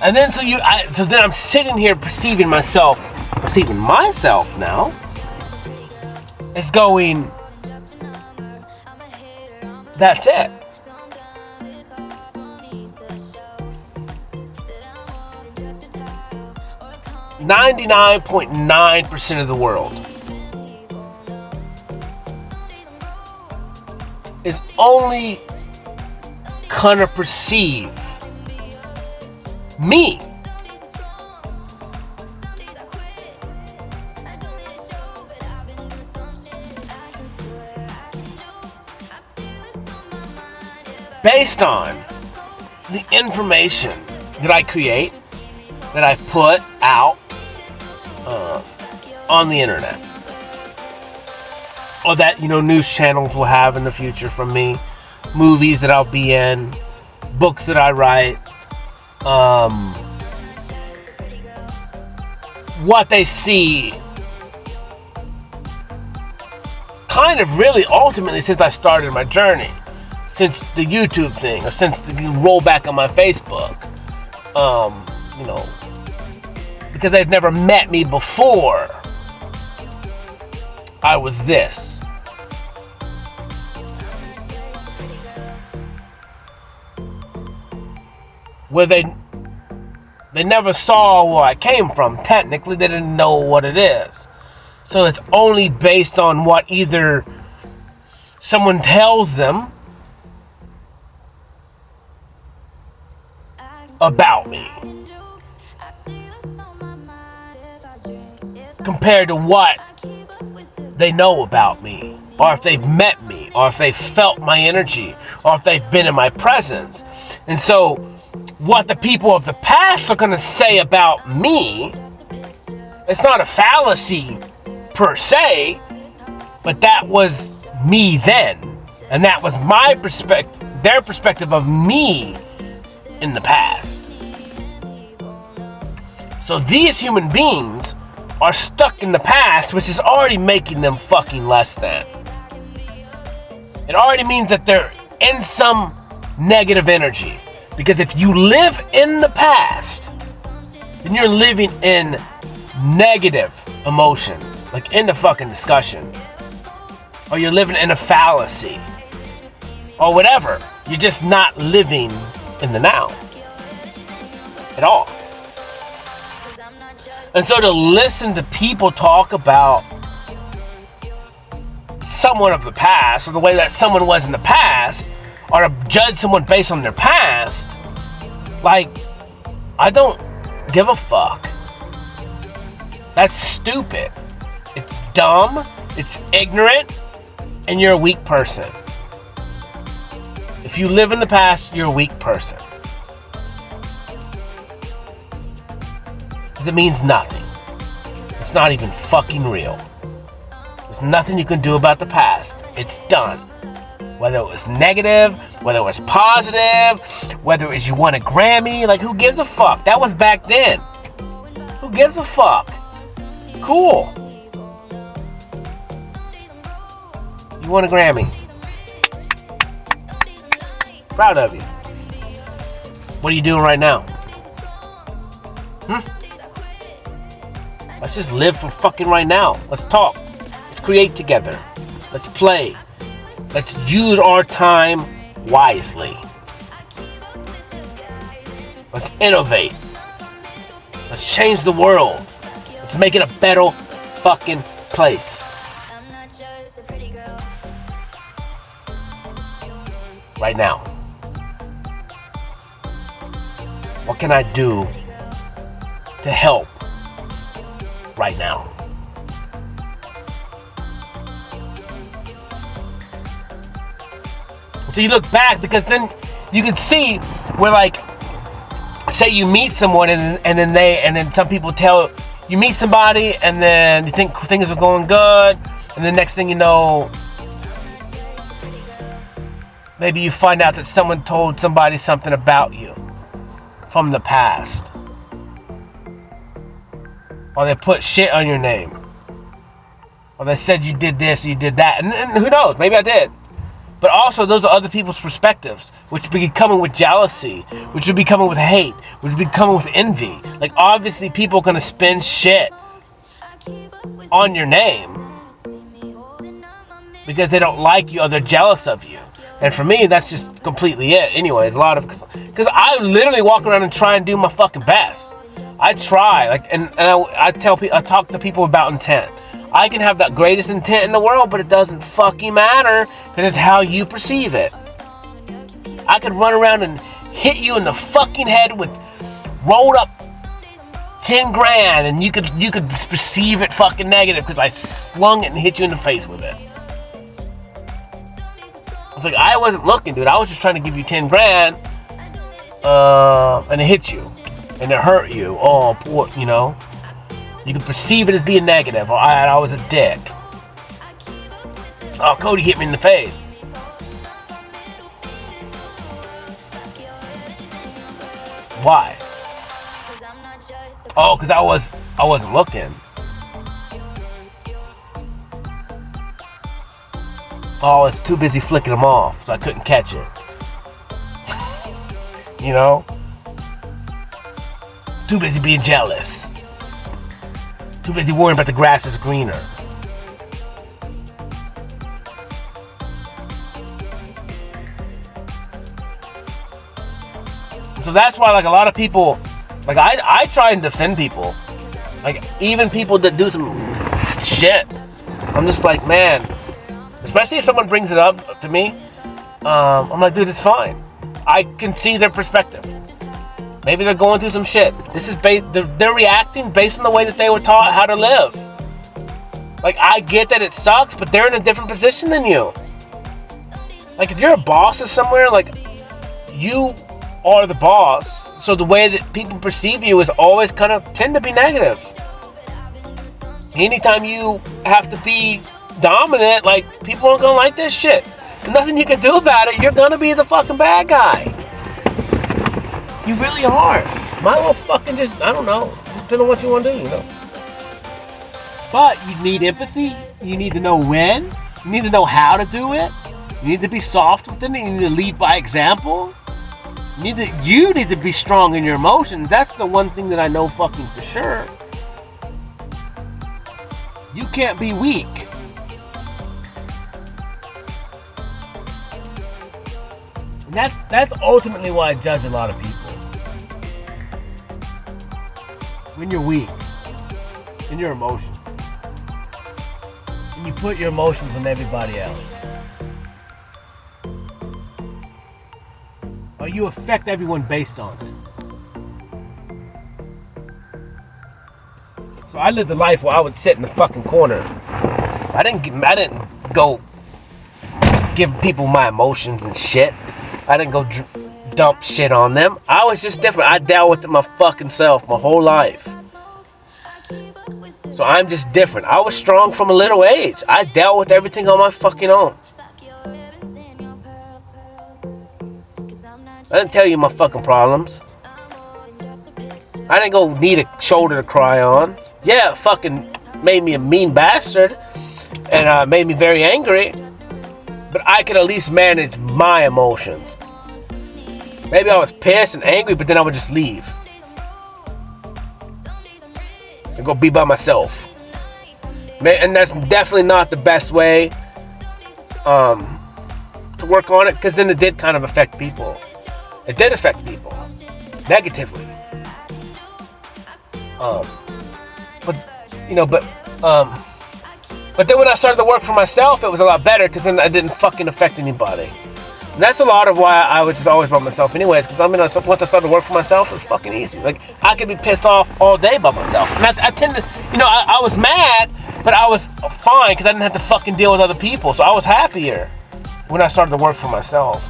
And then so then I'm sitting here perceiving myself now as going, that's it. 99.9% of the world is only gonna perceive me based on the information that I create, that I put out on the internet, or that news channels will have in the future from me, movies that I'll be in, books that I write, what they see, kind of really ultimately since I started my journey, since the YouTube thing, or since the rollback on my Facebook, because they've never met me before, I was this. Where they never saw where I came from. Technically, they didn't know what it is. So it's only based on what either someone tells them about me, compared to what they know about me, or if they've met me, or if they've felt my energy, or if they've been in my presence. And so what the people of the past are going to say about me, it's not a fallacy per se, but that was me then, and that was my perspective, their perspective of me in the past. So these human beings are stuck in the past, which is already making them fucking less than. It already means that they're in some negative energy. Because if you live in the past, then you're living in negative emotions, like in the fucking discussion. Or you're living in a fallacy. Or whatever. You're just not living in the now. At all. And so to listen to people talk about someone of the past, or the way that someone was in the past, or to judge someone based on their past, like, I don't give a fuck. That's stupid. It's dumb, it's ignorant, and you're a weak person. If you live in the past, you're a weak person. Because it means nothing. It's not even fucking real. There's nothing you can do about the past. It's done. Whether it was negative, whether it was positive, whether it was you won a Grammy, like who gives a fuck? That was back then. Who gives a fuck? Cool. You won a Grammy. Proud of you. What are you doing right now? Let's just live for fucking right now. Let's talk. Let's create together. Let's play. Let's use our time wisely. Let's innovate. Let's change the world. Let's make it a better fucking place. Right now. What can I do to help right now? So you look back, because then you can see where, like, say you meet someone and then some people tell you meet somebody and then you think things are going good, and the next thing you know, maybe you find out that someone told somebody something about you from the past, or they put shit on your name, or they said you did this or you did that, and who knows, maybe I did. But also, those are other people's perspectives, which would be coming with jealousy, which would be coming with hate, which would be coming with envy. Like, obviously, people are going to spin shit on your name because they don't like you or they're jealous of you. And for me, that's just completely it. Anyways, because I literally walk around and try and do my fucking best. I try, like, and I talk to people about intent. I can have that greatest intent in the world, but it doesn't fucking matter, because it's how you perceive it. I could run around and hit you in the fucking head with rolled up 10 grand, and you could perceive it fucking negative because I slung it and hit you in the face with it. It's like, I wasn't looking, dude. I was just trying to give you 10 grand, and it hit you, and it hurt you. Oh, poor, you know. You can perceive it as being negative. I was a dick. Oh, Cody hit me in the face. Why? Oh, because I wasn't looking. Oh, I was too busy flicking them off, so I couldn't catch it. You know? Too busy being jealous. Too busy worrying about the grass is greener. So that's why, like, a lot of people, like, I try and defend people. Like, even people that do some shit. I'm just like, man, especially if someone brings it up to me, I'm like, dude, it's fine. I can see their perspective. Maybe they're going through some shit. This is they're reacting based on the way that they were taught how to live. Like, I get that it sucks, but they're in a different position than you. Like, if you're a boss of somewhere, like, you are the boss, so the way that people perceive you is always kind of tend to be negative. Anytime you have to be dominant, like, people aren't gonna like this shit. There's nothing you can do about it. You're gonna be the fucking bad guy. You really are. Might well fucking just, I don't know, just tell them what you want to do, you know. But you need empathy. You need to know when. You need to know how to do it. You need to be soft with it. You need to lead by example. You need to be strong in your emotions. That's the one thing that I know fucking for sure. You can't be weak. And that's ultimately why I judge a lot of people. When you're weak in your emotions, and you put your emotions on everybody else, or you affect everyone based on it. So I lived a life where I would sit in the fucking corner. I didn't go give people my emotions and shit. I didn't go dump shit on them. I was just different. I dealt with it my fucking self my whole life. So I'm just different. I was strong from a little age. I dealt with everything on my fucking own. I didn't tell you my fucking problems. I didn't go need a shoulder to cry on. Yeah, it fucking made me a mean bastard and made me very angry. But I could at least manage my emotions. Maybe I was pissed and angry, but then I would just leave. And go be by myself. And that's definitely not the best way to work on it, because then it did kind of affect people. It did affect people. Negatively. But then when I started to work for myself, it was a lot better, because then I didn't fucking affect anybody. And that's a lot of why I was just always by myself anyways, because once I started to work for myself, it was fucking easy. Like, I could be pissed off all day by myself. And I tend to, I was mad, but I was fine, because I didn't have to fucking deal with other people. So I was happier when I started to work for myself.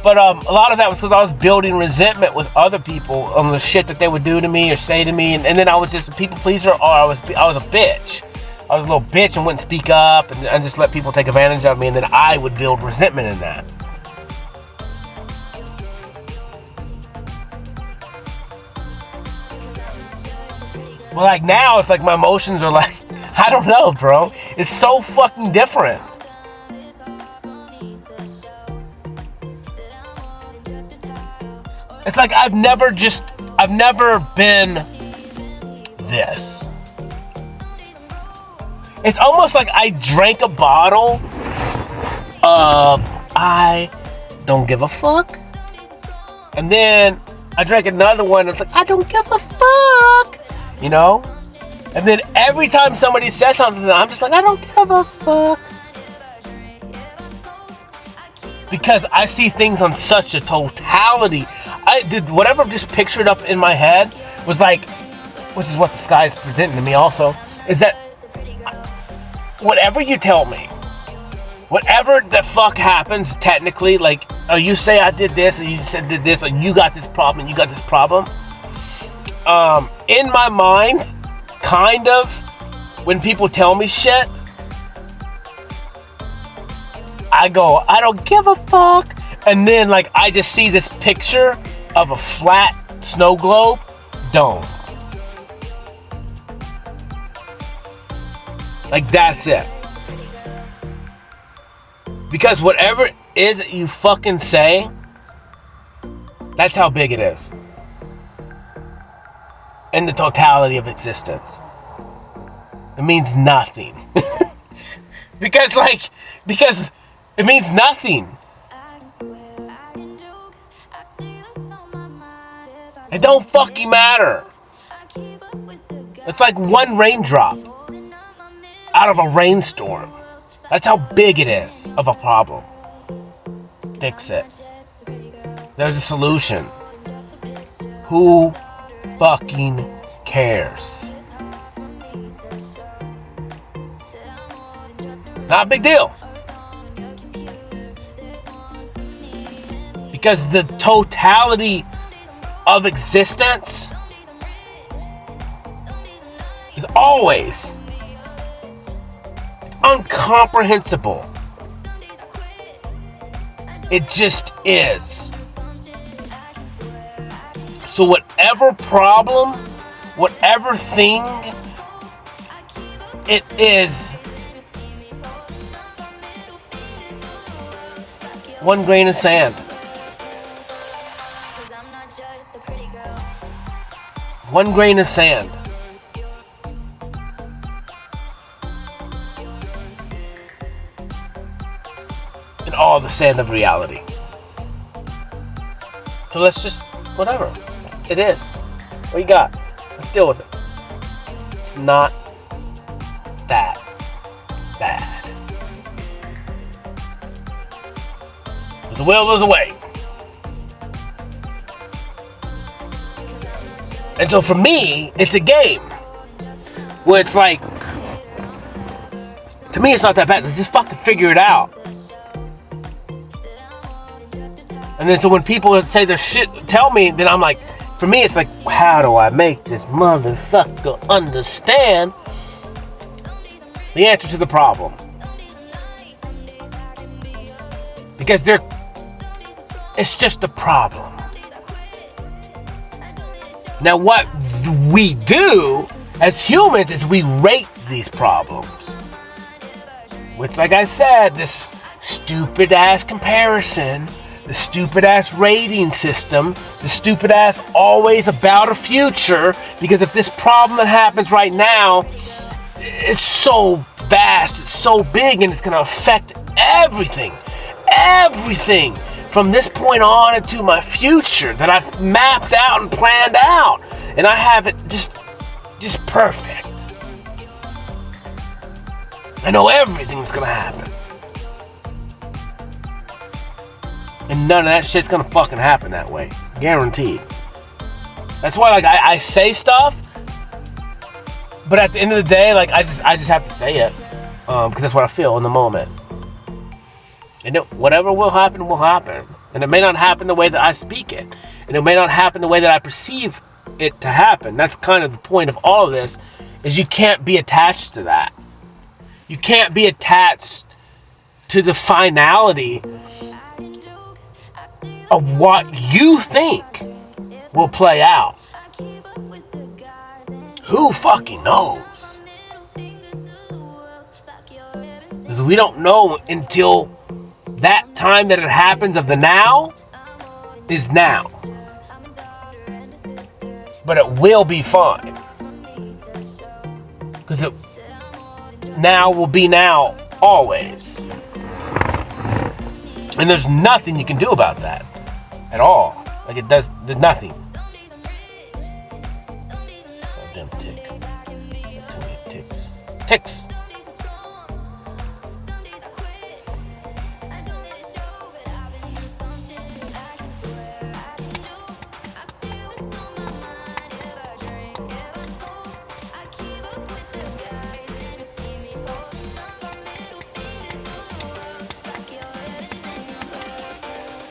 But a lot of that was because I was building resentment with other people on the shit that they would do to me or say to me. And then I was just a people pleaser, or I was a bitch. I was a little bitch and wouldn't speak up and just let people take advantage of me, and then I would build resentment in that. Well, like, now it's like my emotions are like, I don't know, bro. It's so fucking different. It's like I've never been this. It's almost like I drank a bottle of I don't give a fuck. And then I drank another one. It's like, I don't give a fuck. You know? And then every time somebody says something, I'm just like, I don't give a fuck. Because I see things on such a totality. I did whatever just pictured up in my head was like, which is what the sky is presenting to me also, is that whatever you tell me, whatever the fuck happens technically, like, or you say I did this, or you said did this, or you got this problem, and you got this problem, in my mind, kind of, when people tell me shit, I go, I don't give a fuck. And then, like, I just see this picture of a flat snow globe dome. Like, that's it. Because whatever it is that you fucking say, that's how big it is. In the totality of existence. It means nothing. Because it means nothing. It don't fucking matter. It's like one raindrop out of a rainstorm. That's how big it is of a problem. Fix it. There's a solution. Who fucking cares? Not a big deal. Because the totality of existence is always incomprehensible. It just is. So whatever problem, whatever thing it is, one grain of sand. One grain of sand. And all the sand of reality. So let's just, whatever. It is. What you got? Let's deal with it. It's not that bad. There's a will, there's a way. And so for me, it's a game. Where it's like, to me it's not that bad. Let's just fucking figure it out. And then so when people say their shit, tell me, then I'm like, for me it's like, how do I make this motherfucker understand the answer to the problem? Because it's just a problem. Now what we do as humans is we rate these problems. Which, like I said, this stupid ass comparison, the stupid ass rating system, the stupid ass always about a future, because if this problem that happens right now, it's so vast, it's so big, and it's gonna affect everything from this point on into my future that I've mapped out and planned out, and I have it just perfect. I know everything that's gonna happen, and none of that shit's gonna fucking happen that way, guaranteed. That's why, like, I say stuff, but at the end of the day, like, I just have to say it, because that's what I feel in the moment. And whatever will happen, and it may not happen the way that I speak it, and it may not happen the way that I perceive it to happen. That's kind of the point of all of this, is you can't be attached to that. You can't be attached to the finality of what you think will play out. Who fucking knows? Because we don't know until that time that it happens of the now is now. But it will be fine. Because now will be now always. And there's nothing you can do about that at all. Like, there's nothing. Ticks.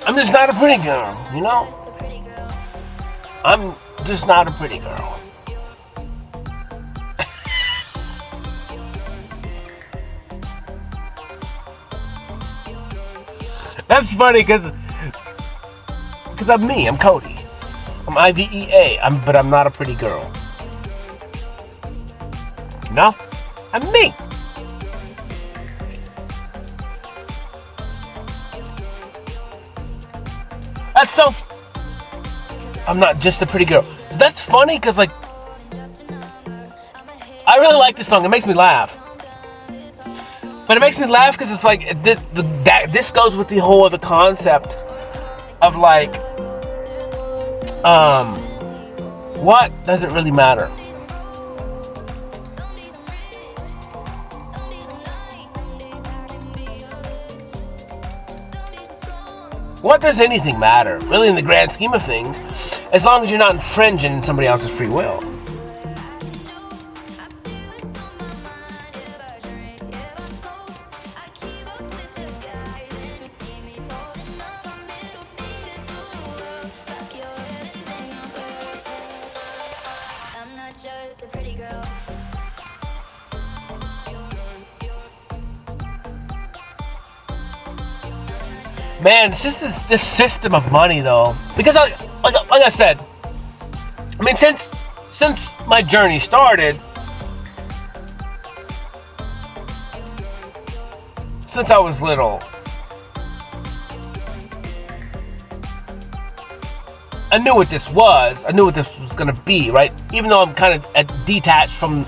I'm just not a pretty girl, you know? I'm just not a pretty girl. That's funny because I'm me. I'm Cody. I'm IVEA. But I'm not a pretty girl. No, I'm me. That's so. I'm not just a pretty girl. So that's funny because like I really like this song. It makes me laugh. But it makes me laugh because it's like this goes with the whole other concept of like, what doesn't really matter. What does anything matter, really, in the grand scheme of things, as long as you're not infringing somebody else's free will? Man, this system of money, though, because like I said, I mean, since my journey started, since I was little, I knew what this was. I knew what this was gonna be, right? Even though I'm kind of detached from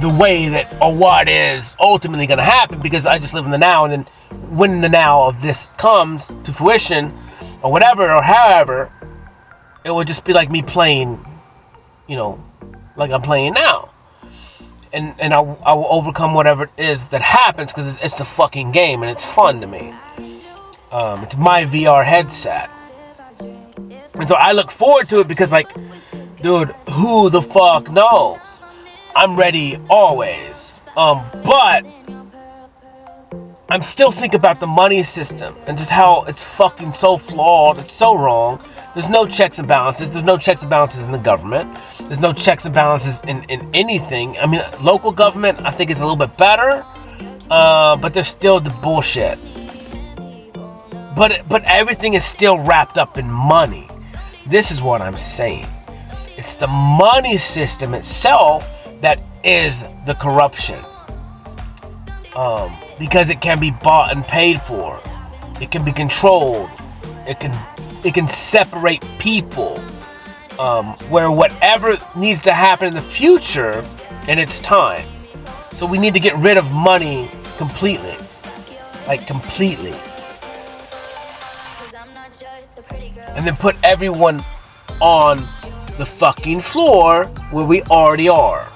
the way that or what is ultimately gonna happen, because I just live in the now, and then when the now of this comes to fruition, or whatever, or however, it would just be like me playing, you know, like I'm playing now, and I will overcome whatever it is that happens, because it's a fucking game and it's fun to me. It's my VR headset, and so I look forward to it because, like, dude, who the fuck knows? I'm ready always, but I'm still thinking about the money system and just how it's fucking so flawed. It's so wrong. There's no checks and balances. There's no checks and balances in the government. There's no checks and balances in anything. I mean, local government, I think, is a little bit better, but there's still the bullshit. But everything is still wrapped up in money. This is what I'm saying. It's the money system itself that is the corruption. Because it can be bought and paid for. It can be controlled. It can separate people. Where whatever needs to happen in the future, and it's time. So we need to get rid of money completely. Like, completely. And then put everyone on the fucking floor where we already are.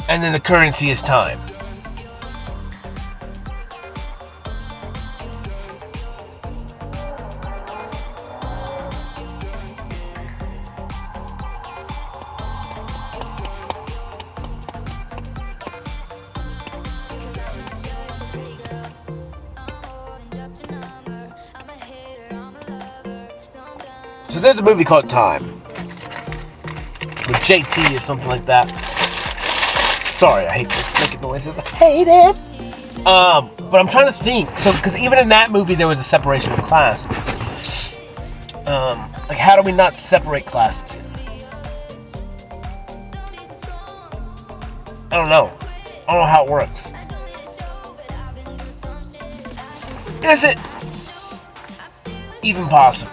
And then the currency is time. So there's a movie called Time with JT or something like that. Sorry, I hate this making noises. I hate it. But I'm trying to think. So, because even in that movie, there was a separation of class. Like, how do we not separate classes here? I don't know. I don't know how it works. Is it even possible?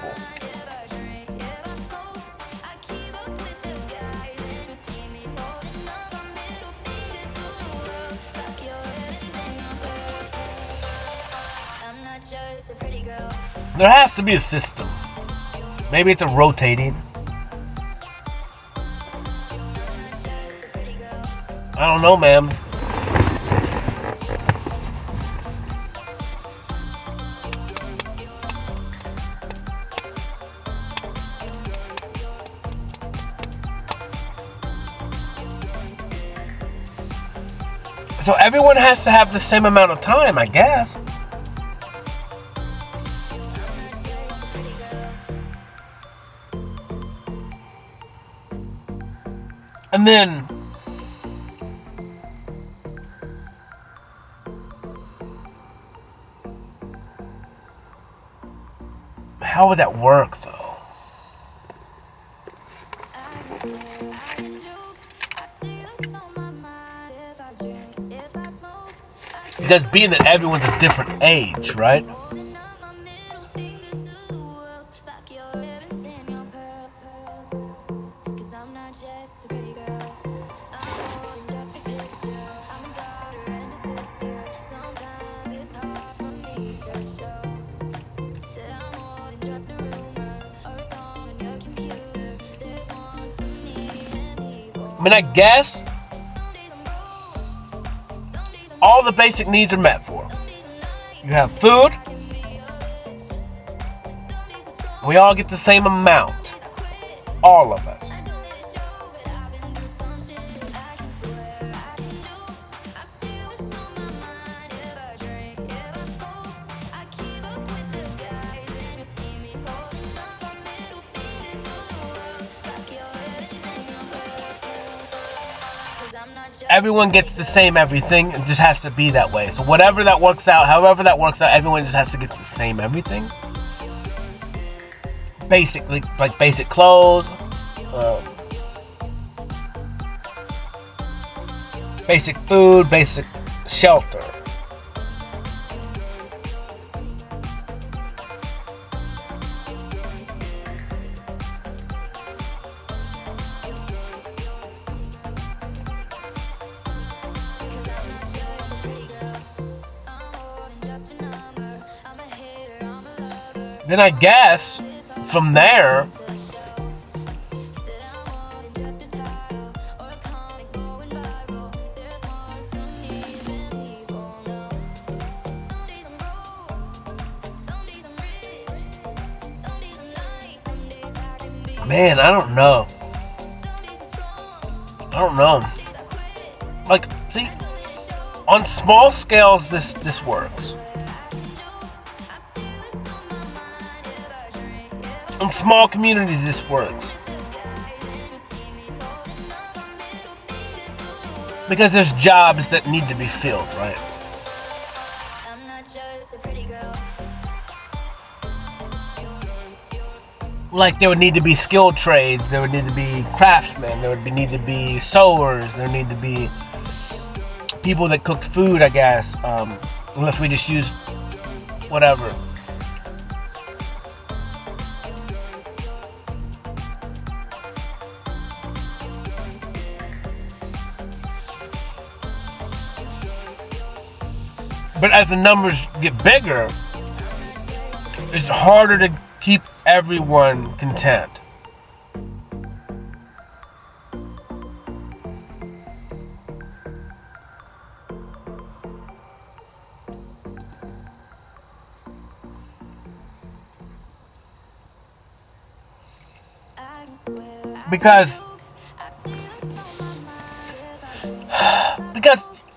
There has to be a system. Maybe it's a rotating. I don't know, man. So everyone has to have the same amount of time, I guess. And then how would that work, though? Because being that everyone's a different age, right? I mean, I guess all the basic needs are met for. You have food. We all get the same amount. All of us. Everyone gets the same everything. It just has to be that way. So whatever that works out, however that works out, everyone just has to get the same everything. Basically, like basic clothes, basic food, basic shelter. Then I guess from there, man, I don't know. Like, see, on small scales, this works. In small communities, this works. Because there's jobs that need to be filled, right? Like, there would need to be skilled trades, there would need to be craftsmen, there would need to be sewers, there would need to be people that cooked food, I guess, unless we just used whatever. But as the numbers get bigger, it's harder to keep everyone content. Because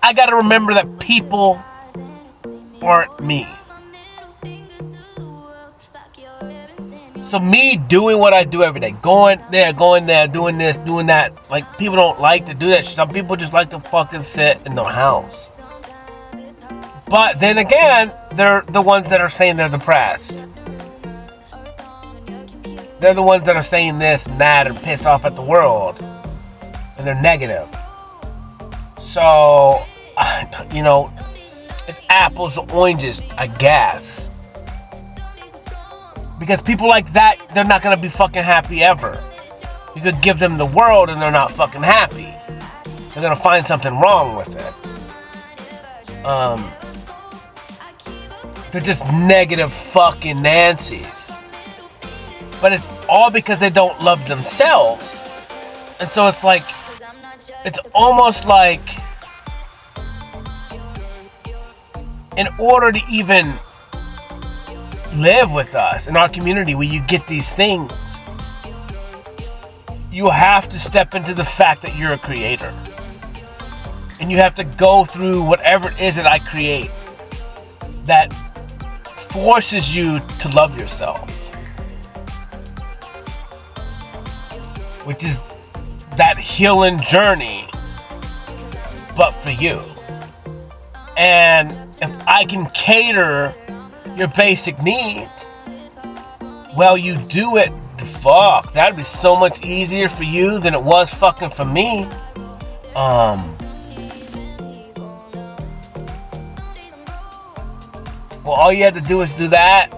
I gotta remember that people aren't me. So me doing what I do every day, going there, doing this, doing that, like, people don't like to do that. Some people just like to fucking sit in their house. But then again, they're the ones that are saying they're depressed. They're the ones that are saying this and that and pissed off at the world. And they're negative. So, you know, it's apples to oranges, I guess. Because people like that, they're not going to be fucking happy ever. You could give them the world and they're not fucking happy. They're going to find something wrong with it. They're just negative fucking Nancy's. But it's all because they don't love themselves. And so it's like, it's almost like, in order to even live with us in our community where you get these things, you have to step into the fact that you're a creator. And you have to go through whatever it is that I create that forces you to love yourself. Which is that healing journey, but for you. And if I can cater your basic needs, well, you do it. Fuck, that'd be so much easier for you than it was fucking for me. Well, all you had to do is do that.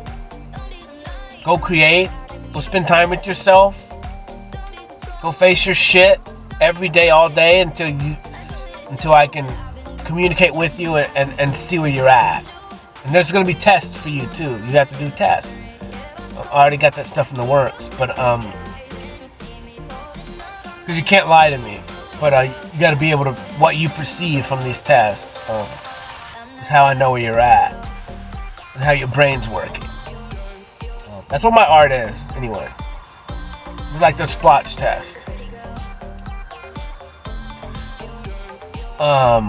Go create. Go spend time with yourself. Go face your shit every day, all day until I can communicate with you and see where you're at. And there's going to be tests for you too. You have to do tests. I already got that stuff in the works, but because you can't lie to me. But you got to be able to, what you perceive from these tests is how I know where you're at and how your brain's working. That's what my art is, anyway. It's like the splotch test. But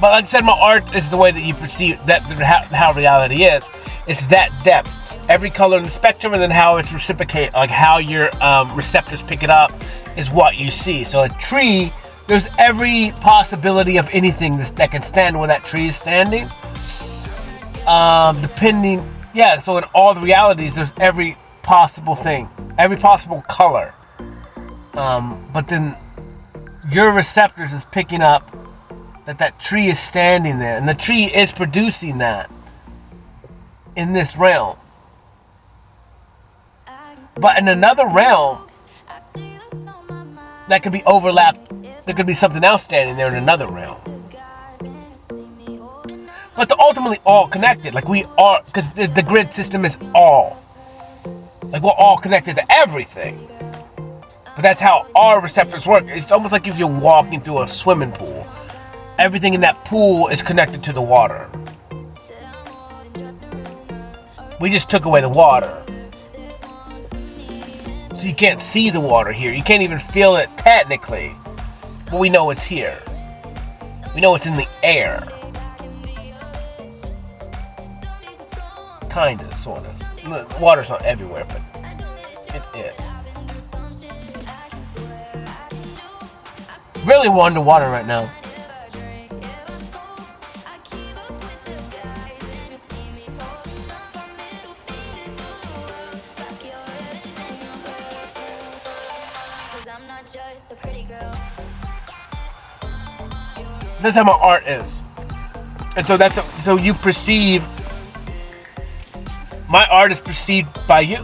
like I said, my art is the way that you perceive that, how reality is. It's that depth. Every color in the spectrum, and then how it's reciprocate, like how your receptors pick it up, is what you see. So a tree, there's every possibility of anything that can stand where that tree is standing. So in all the realities, there's every possible thing, every possible color. But then your receptors is picking up that tree is standing there, and the tree is producing that in this realm. But in another realm, that could be overlapped. There could be something else standing there in another realm. But they're ultimately all connected. Like we are, because the grid system is all. Like we're all connected to everything. But that's how our receptors work. It's almost like if you're walking through a swimming pool. Everything in that pool is connected to the water. We just took away the water. So you can't see the water here. You can't even feel it technically. But we know it's here. We know it's in the air. Kinda, sort of. The water's not everywhere, but it is. Really we're underwater right now. That's how my art is. And so so you perceive, my art is perceived by you.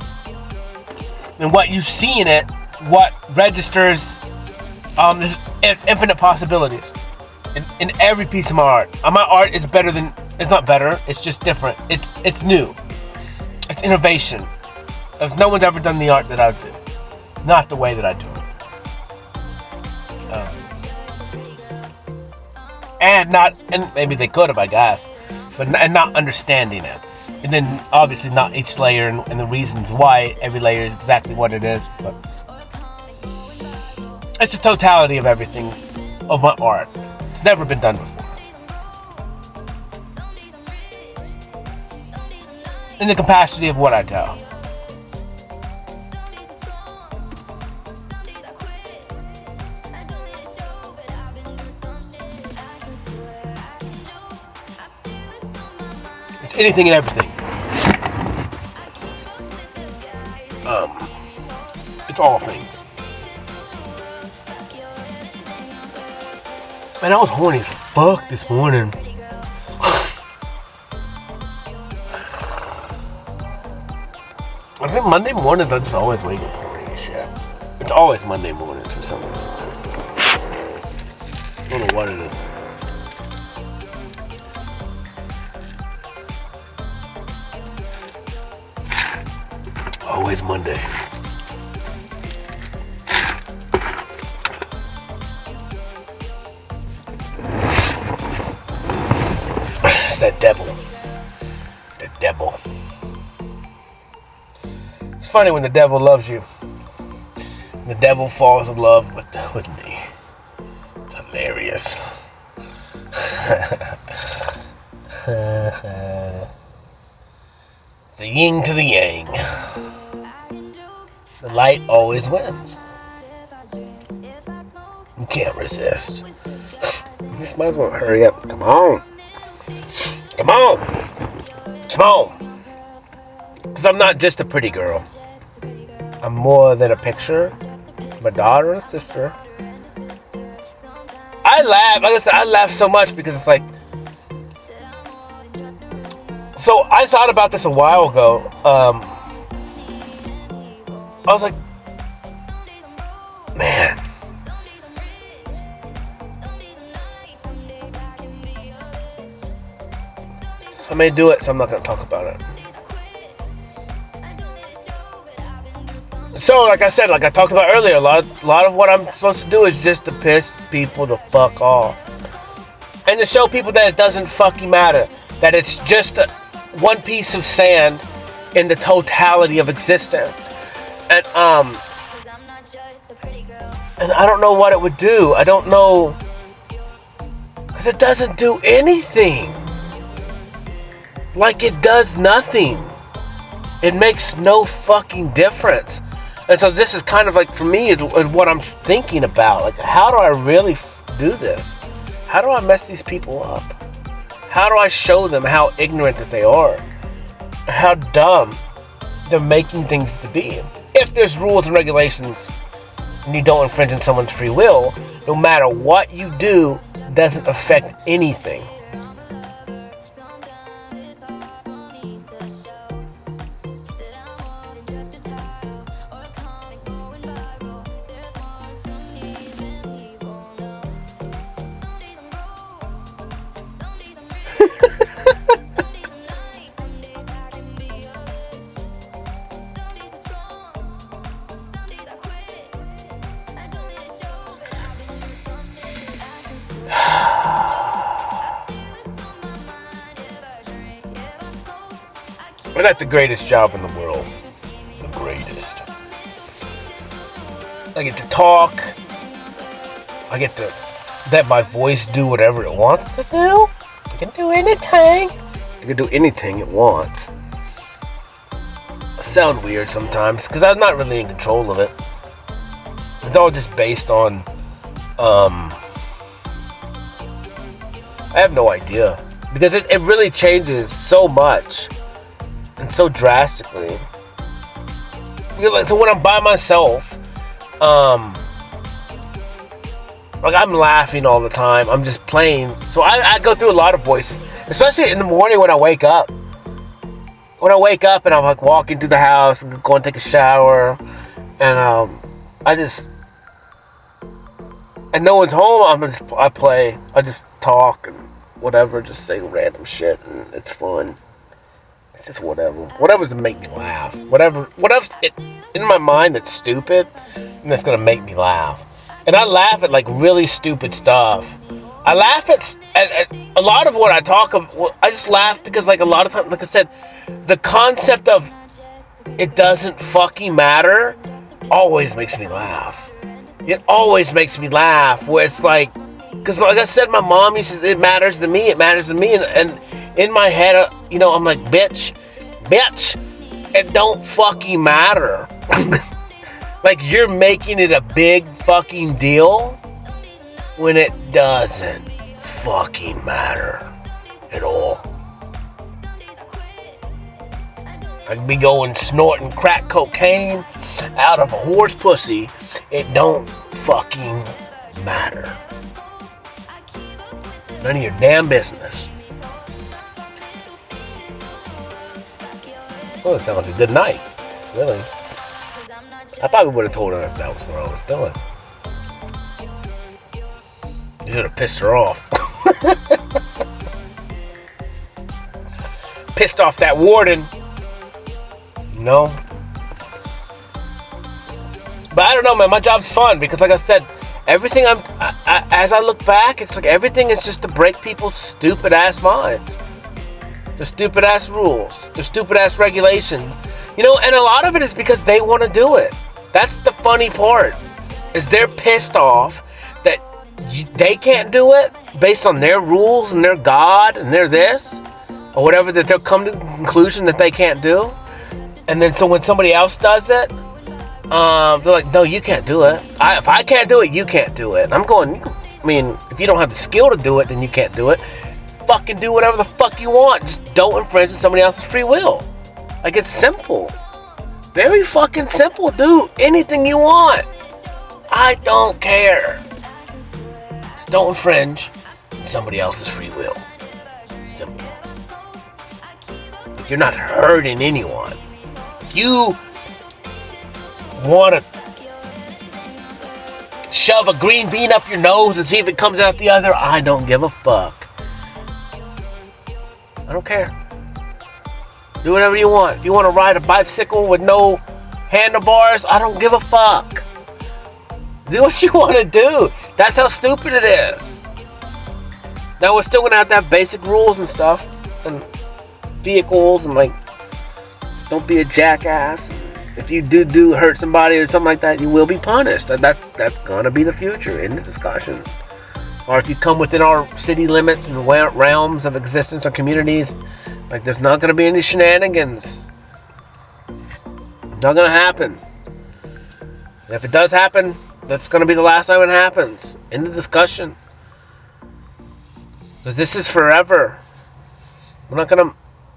And what you see in it, what registers, there's infinite possibilities in every piece of my art. My art is better than, it's not better, it's just different. It's new. It's innovation. No one's ever done the art that I do. Not the way that I do it. And maybe they could have, I guess, and not understanding it. And then obviously not each layer and the reasons why every layer is exactly what it is, but it's the totality of everything of my art. It's never been done before. In the capacity of what I tell. It's anything and everything. It's all things. Man, I was horny as fuck this morning. I think Monday mornings I just always wake up horny as shit. It's always Monday mornings for some reason. I don't know what it is. always Monday. It's that devil. The devil. It's funny when the devil loves you. The devil falls in love with me. It's hilarious. The yin to the yang. The light always wins. You can't resist. You just might as well hurry up. Come on. Come on. Come on. Because I'm not just a pretty girl. I'm more than a picture. I'm a daughter and a sister. I laugh. Like I said, I laugh so much because it's like... So I thought about this a while ago. I was like, man. I may do it, so I'm not going to talk about it. So, like I said, like I talked about earlier, a lot of what I'm supposed to do is just to piss people the fuck off. And to show people that it doesn't fucking matter. That it's just one piece of sand in the totality of existence. And I don't know what it would do. I don't know. Because it doesn't do anything. Like it does nothing. It makes no fucking difference. And so this is kind of like, for me, is what I'm thinking about. Like, how do I really do this? How do I mess these people up? How do I show them how ignorant that they are? How dumb they're making things to be? If there's rules and regulations and you don't infringe on someone's free will, no matter what you do, doesn't affect anything. I got the greatest job in the world. The greatest. I get to talk. I get to let my voice do whatever it wants to do. I can do anything. I can do anything it wants. I sound weird sometimes because I'm not really in control of it. It's all just based on I have no idea. Because it really changes so much. And so drastically. So when I'm by myself, like I'm laughing all the time. I'm just playing. So I go through a lot of voices, especially in the morning when I wake up. When I wake up and I'm like walking through the house and going to take a shower, and and no one's home. I play. I just talk and whatever, just say random shit, and it's fun. It's just whatever's to make me laugh. Whatever's in my mind that's stupid and that's gonna make me laugh. And I laugh at like really stupid stuff. I laugh at a lot of what I talk of. I just laugh because like a lot of times, like I said, the concept of it doesn't fucking matter always makes me laugh. It always makes me laugh. Where it's like, because like I said, my mom used to say, it matters to me, and in my head, I'm like, bitch, it don't fucking matter. Like, you're making it a big fucking deal when it doesn't fucking matter at all. I could be going snorting crack cocaine out of a horse pussy. It don't fucking matter. None of your damn business. Well, it sounds like a good night. Really. I probably would have told her if that was what I was doing. You should have pissed her off. Pissed off that warden. No. But I don't know, man. My job's fun because, like I said, everything as I look back, it's like everything is just to break people's stupid ass minds. Their stupid ass rules, their stupid ass regulations. You know, and a lot of it is because they want to do it. That's the funny part, is they're pissed off that they can't do it based on their rules and their God and their this or whatever, that they'll come to the conclusion that they can't do. And then so when somebody else does it, they're like, no, you can't do it. If I can't do it, you can't do it. And I'm going, I mean, if you don't have the skill to do it, then you can't do it. Fucking do whatever the fuck you want. Just don't infringe on somebody else's free will. Like, it's simple. Very fucking simple. Do anything you want. I don't care. Just don't infringe on somebody else's free will. Simple. You're not hurting anyone. You want to shove a green bean up your nose and see if it comes out the other? I don't give a fuck. I don't care. Do whatever you want. If you want to ride a bicycle with no handlebars, I don't give a fuck. Do what you want to do. That's how stupid it is. Now we're still going to have basic rules and stuff. And vehicles and like, don't be a jackass. If you do hurt somebody or something like that, you will be punished. That's gonna be the future in the discussion. Or if you come within our city limits and realms of existence or communities, like, there's not gonna be any shenanigans. Not gonna happen. And if it does happen, that's gonna be the last time it happens. In the discussion. Because this is forever. We're not gonna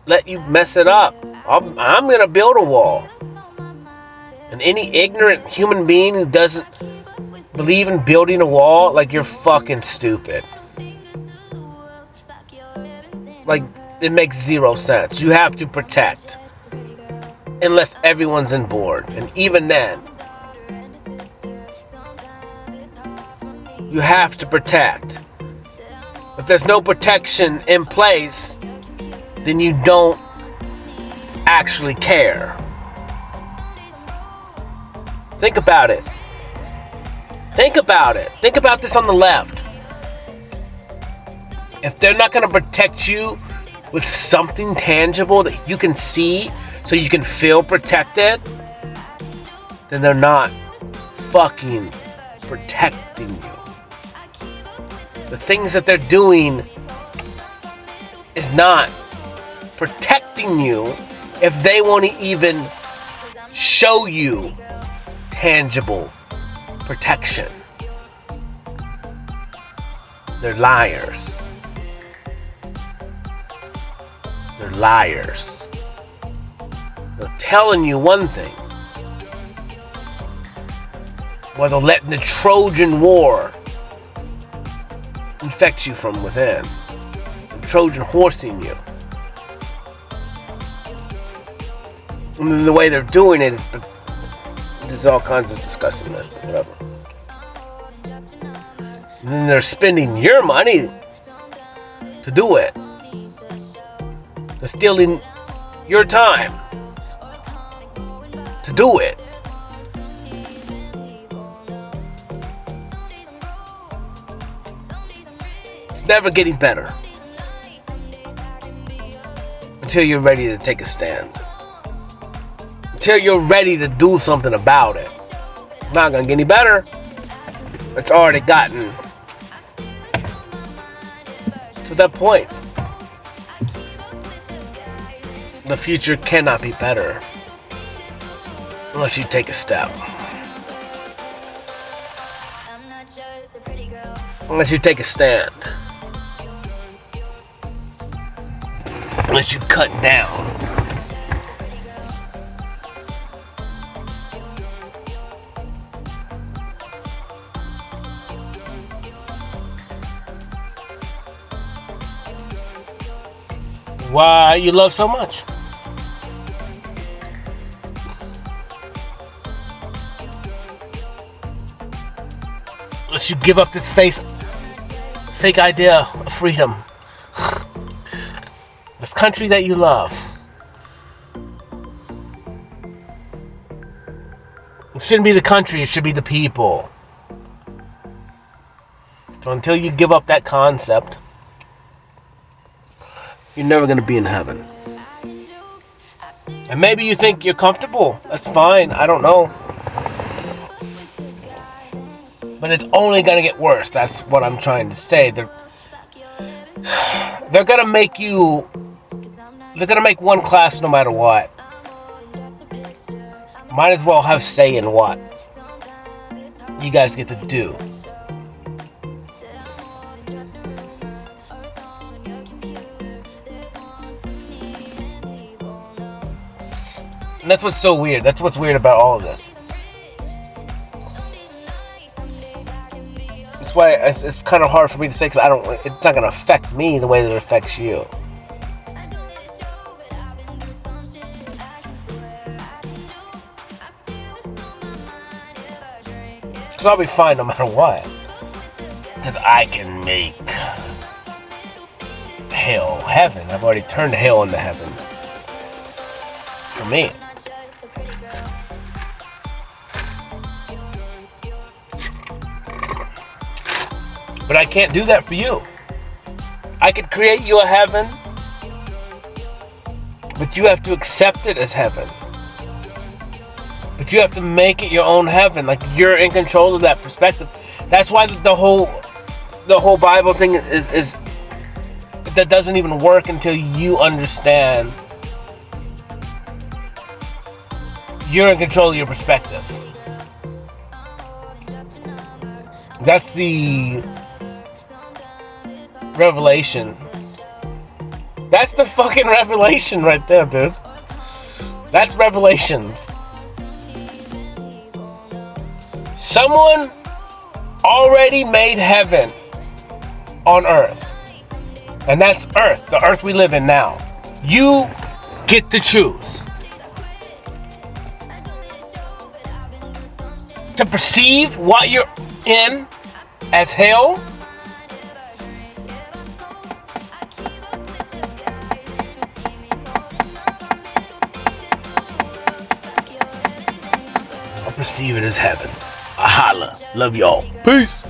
let you mess it up. I'm gonna build a wall. And any ignorant human being who doesn't believe in building a wall, like, you're fucking stupid. Like, it makes zero sense. You have to protect. Unless everyone's on board. And even then, you have to protect. If there's no protection in place, then you don't actually care. Think about it. Think about it. Think about this on the left. If they're not going to protect you with something tangible that you can see so you can feel protected, then they're not fucking protecting you. The things that they're doing is not protecting you if they won't even show you tangible protection. They're liars. They're liars. They're telling you one thing, while they're letting the Trojan War infect you from within. The Trojan horsing you. And then the way they're doing it is, there's all kinds of discussing this, but whatever. And then they're spending your money to do it. They're stealing your time to do it. It's never getting better until you're ready to take a stand. Until you're ready to do something about it. It's not gonna get any better. It's already gotten to that point. The future cannot be better unless you take a step. Unless you take a stand. Unless you cut down. Why you love so much? Unless you give up this fake idea of freedom. This country that you love. It shouldn't be the country, it should be the people. So until you give up that concept, you're never going to be in heaven. And maybe you think you're comfortable. That's fine. I don't know. But it's only going to get worse. That's what I'm trying to say. They're going to make you... They're going to make one class no matter what. Might as well have say in what you guys get to do. And that's what's so weird. That's what's weird about all of this. That's why it's kind of hard for me to say, because it's not going to affect me the way that it affects you. Because I'll be fine no matter what. Because I can make hell heaven. I've already turned hell into heaven. For me. But I can't do that for you. I could create you a heaven, but you have to accept it as heaven. But you have to make it your own heaven. Like, you're in control of that perspective. That's why the whole Bible thing is that doesn't even work until you understand you're in control of your perspective. That's the revelation. That's the fucking revelation right there, dude. That's Revelations. Someone already made heaven on earth. And that's earth, the earth we live in now. You get to choose to perceive what you're in as hell, or perceive it as heaven. Holla. Love y'all. Peace.